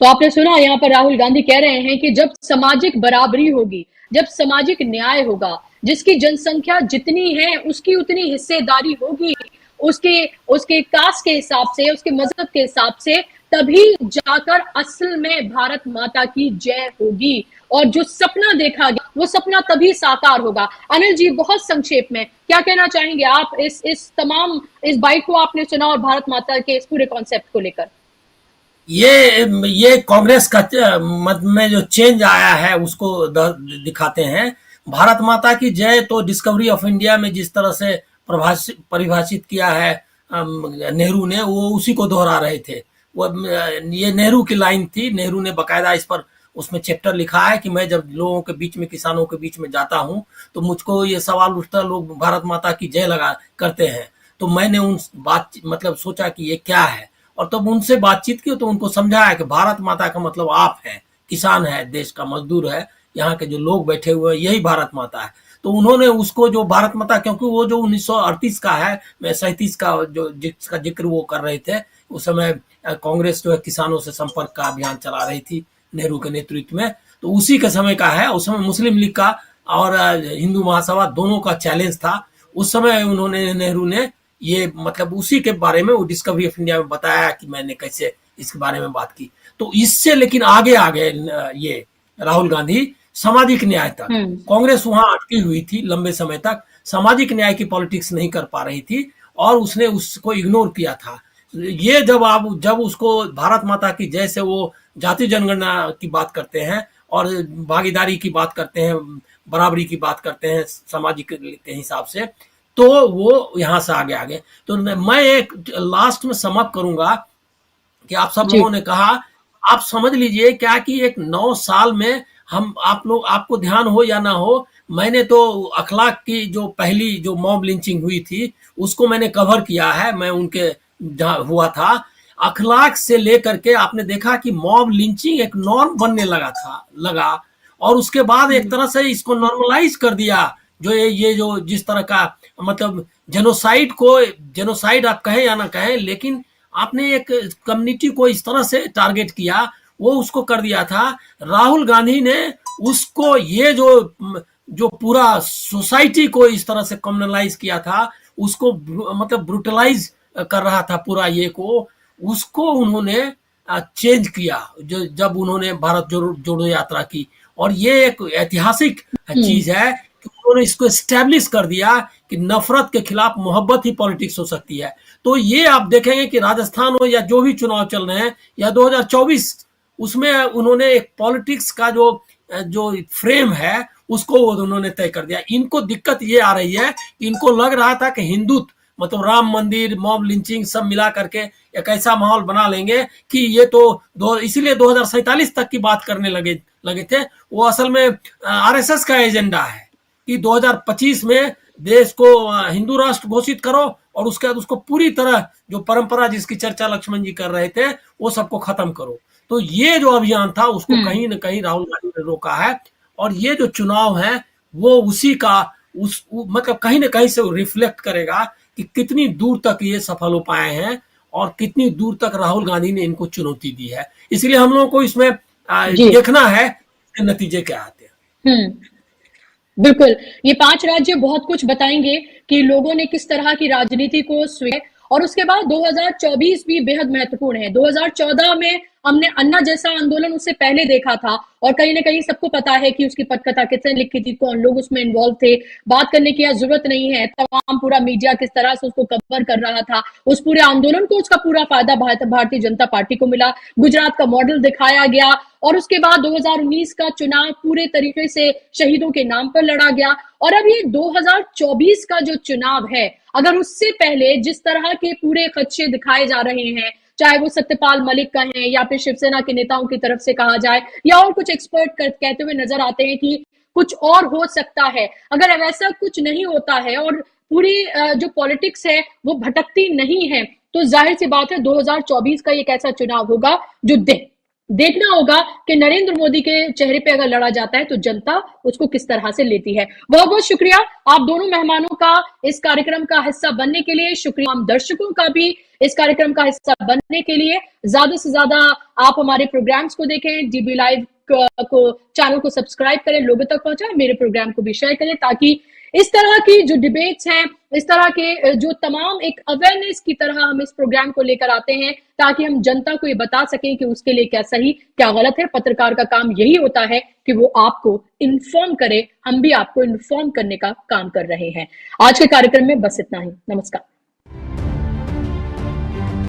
Speaker 1: तो आपने सुना, यहाँ पर राहुल गांधी कह रहे हैं कि जब सामाजिक बराबरी होगी, जब सामाजिक न्याय होगा, जिसकी जनसंख्या जितनी है उसकी उतनी हिस्सेदारी होगी, उसके उसके कास्ट के हिसाब से, उसके मजहब के हिसाब से, तभी जाकर असल में भारत माता की जय होगी। और जो सपना देखा गया वो सपना तभी साकार होगा। अनिल जी, बहुत संक्षेप में क्या कहना चाहेंगे आप इस बाइट को आपने सुना और भारत माता के इस पूरे कॉन्सेप्ट को लेकर?
Speaker 5: ये कांग्रेस का मत में जो चेंज आया है उसको दिखाते हैं। भारत माता की जय तो डिस्कवरी ऑफ इंडिया में जिस तरह से परिभाषित किया है नेहरू ने, वो उसी को दोहरा रहे थे। वो ये नेहरू की लाइन थी। नेहरू ने बकायदा इस पर उसमें चैप्टर लिखा है कि मैं जब लोगों के बीच में, किसानों के बीच में जाता हूं तो मुझको ये सवाल उठता, लोग भारत माता की जय लगा करते हैं, तो मैंने उन बात मतलब सोचा कि ये क्या है, और तब उनसे बातचीत की तो उनको समझाया कि भारत माता का मतलब आप है, किसान है, देश का मजदूर है, यहाँ के जो लोग बैठे हुए हैं, यही भारत माता है। तो उन्होंने उसको जो भारत माता, क्योंकि वो जो 1938 का है, मैं 37 का जो जिसका जिक्र वो कर रहे थे, उस समय कांग्रेस जो है किसानों से संपर्क का अभियान चला रही थी नेहरू के नेतृत्व में, तो उसी के समय का है। उस समय मुस्लिम लीग का और हिंदू महासभा दोनों का चैलेंज था। उस समय उन्होंने, नेहरू ने ये मतलब उसी के बारे में वो डिस्कवरी ऑफ इंडिया में बताया कि मैंने कैसे इसके बारे में बात की। तो इससे लेकिन आगे ये राहुल गांधी सामाजिक न्याय तक, कांग्रेस वहां अटकी हुई थी लंबे समय तक, सामाजिक न्याय की पॉलिटिक्स नहीं कर पा रही थी और उसने उसको इग्नोर किया था। ये जब उसको भारत माता की जैसे वो जाति जनगणना की बात करते हैं और भागीदारी की बात करते हैं, बराबरी की बात करते हैं सामाजिक के हिसाब से, तो वो यहां से आगे। तो मैं एक लास्ट में समअप करूंगा कि आप सब लोगों ने कहा, आप समझ लीजिए क्या कि एक 9 साल में आपको ध्यान हो या ना हो, मैंने तो अखलाक की जो पहली जो मॉब लिंचिंग हुई थी उसको मैंने कवर किया है। मैं उनके जहां हुआ था, अखलाक से लेकर के आपने देखा कि मॉब लिंचिंग एक नॉर्म बनने लगा और उसके बाद एक तरह से इसको नॉर्मलाइज कर दिया। जो ये जो जिस तरह का मतलब जेनोसाइड आप कहें या ना कहें, लेकिन आपने एक कम्युनिटी को इस तरह से टारगेट किया, वो उसको कर दिया था। राहुल गांधी ने उसको ये जो पूरा सोसाइटी को इस तरह से कम्युनलाइज किया था, उसको मतलब ब्रूटलाइज कर रहा था पूरा ये को, उसको उन्होंने चेंज किया जब उन्होंने भारत जोड़ो यात्रा की। और ये एक ऐतिहासिक चीज है कि उन्होंने इसको एस्टेब्लिश कर दिया कि नफरत के खिलाफ मोहब्बत ही पॉलिटिक्स हो सकती है। तो ये आप देखेंगे कि राजस्थान हो या जो भी चुनाव चल रहे हैं या 2024, उसमें उन्होंने एक पॉलिटिक्स का जो फ्रेम है उसको उन्होंने तय कर दिया। इनको दिक्कत ये आ रही है कि इनको लग रहा था कि हिंदुत्व मतलब राम मंदिर, मॉब लिंचिंग सब मिला करके एक ऐसा माहौल बना लेंगे कि ये तो इसीलिए 2047 तक की बात करने लगे थे। वो असल में आरएसएस का एजेंडा है कि 2025 में देश को हिंदू राष्ट्र घोषित करो और उसके बाद उसको पूरी तरह जो परंपरा जिसकी चर्चा लक्ष्मण जी कर रहे थे वो सबको खत्म करो। तो ये जो अभियान था उसको कहीं ना कहीं राहुल गांधी ने रोका है। और ये जो चुनाव है वो उसी का मतलब कहीं ना कहीं से रिफ्लेक्ट करेगा कि कितनी दूर तक ये सफल हो पाए हैं और कितनी दूर तक राहुल गांधी ने इनको चुनौती दी है। इसलिए हम लोगों को इसमें देखना है कि नतीजे क्या आते हैं।
Speaker 1: बिल्कुल, ये 5 राज्य बहुत कुछ बताएंगे कि लोगों ने किस तरह की राजनीति को स्वीकार, और उसके बाद 2024 भी बेहद महत्वपूर्ण है। 2014 में हमने अन्ना जैसा आंदोलन उससे पहले देखा था और कहीं ना कहीं सबको पता है कि उसकी पटकथा किसने लिखी थी, कौन लोग उसमें इन्वॉल्व थे। बात करने की जरूरत नहीं है, तमाम पूरा मीडिया किस तरह से उसको कवर कर रहा था। उस पूरे आंदोलन को उसका पूरा फायदा भारतीय जनता पार्टी को मिला। गुजरात का मॉडल दिखाया गया और उसके बाद 2019 का चुनाव पूरे तरीके से शहीदों के नाम पर लड़ा गया। और अब ये 2024 का जो चुनाव है, अगर उससे पहले जिस तरह के पूरे खदशे दिखाए जा रहे हैं, चाहे वो सत्यपाल मलिक का है या फिर शिवसेना के नेताओं की तरफ से कहा जाए या और कुछ एक्सपर्ट कहते हुए नजर आते हैं कि कुछ और हो सकता है, अगर वैसा कुछ नहीं होता है और पूरी जो पॉलिटिक्स है वो भटकती नहीं है, तो जाहिर सी बात है 2024 का एक ऐसा चुनाव होगा जो देखना होगा कि नरेंद्र मोदी के चेहरे पे अगर लड़ा जाता है तो जनता उसको किस तरह से लेती है। बहुत बहुत शुक्रिया आप दोनों मेहमानों का इस कार्यक्रम का हिस्सा बनने के लिए। शुक्रिया हम दर्शकों का भी इस कार्यक्रम का हिस्सा बनने के लिए। ज्यादा से ज्यादा आप हमारे प्रोग्राम्स को देखें, डीबी लाइव को चैनल को सब्सक्राइब करें, लोगों तक पहुंचाएं, मेरे प्रोग्राम को भी शेयर करें ताकि इस तरह की जो डिबेट्स हैं, इस तरह के जो तमाम एक अवेयरनेस की तरह हम इस प्रोग्राम को लेकर आते हैं ताकि हम जनता को ये बता सकें कि उसके लिए क्या सही क्या गलत है। पत्रकार का काम यही होता है कि वो आपको इन्फॉर्म करे। हम भी आपको इन्फॉर्म करने का काम कर रहे हैं। आज के कार्यक्रम में बस इतना ही। नमस्कार।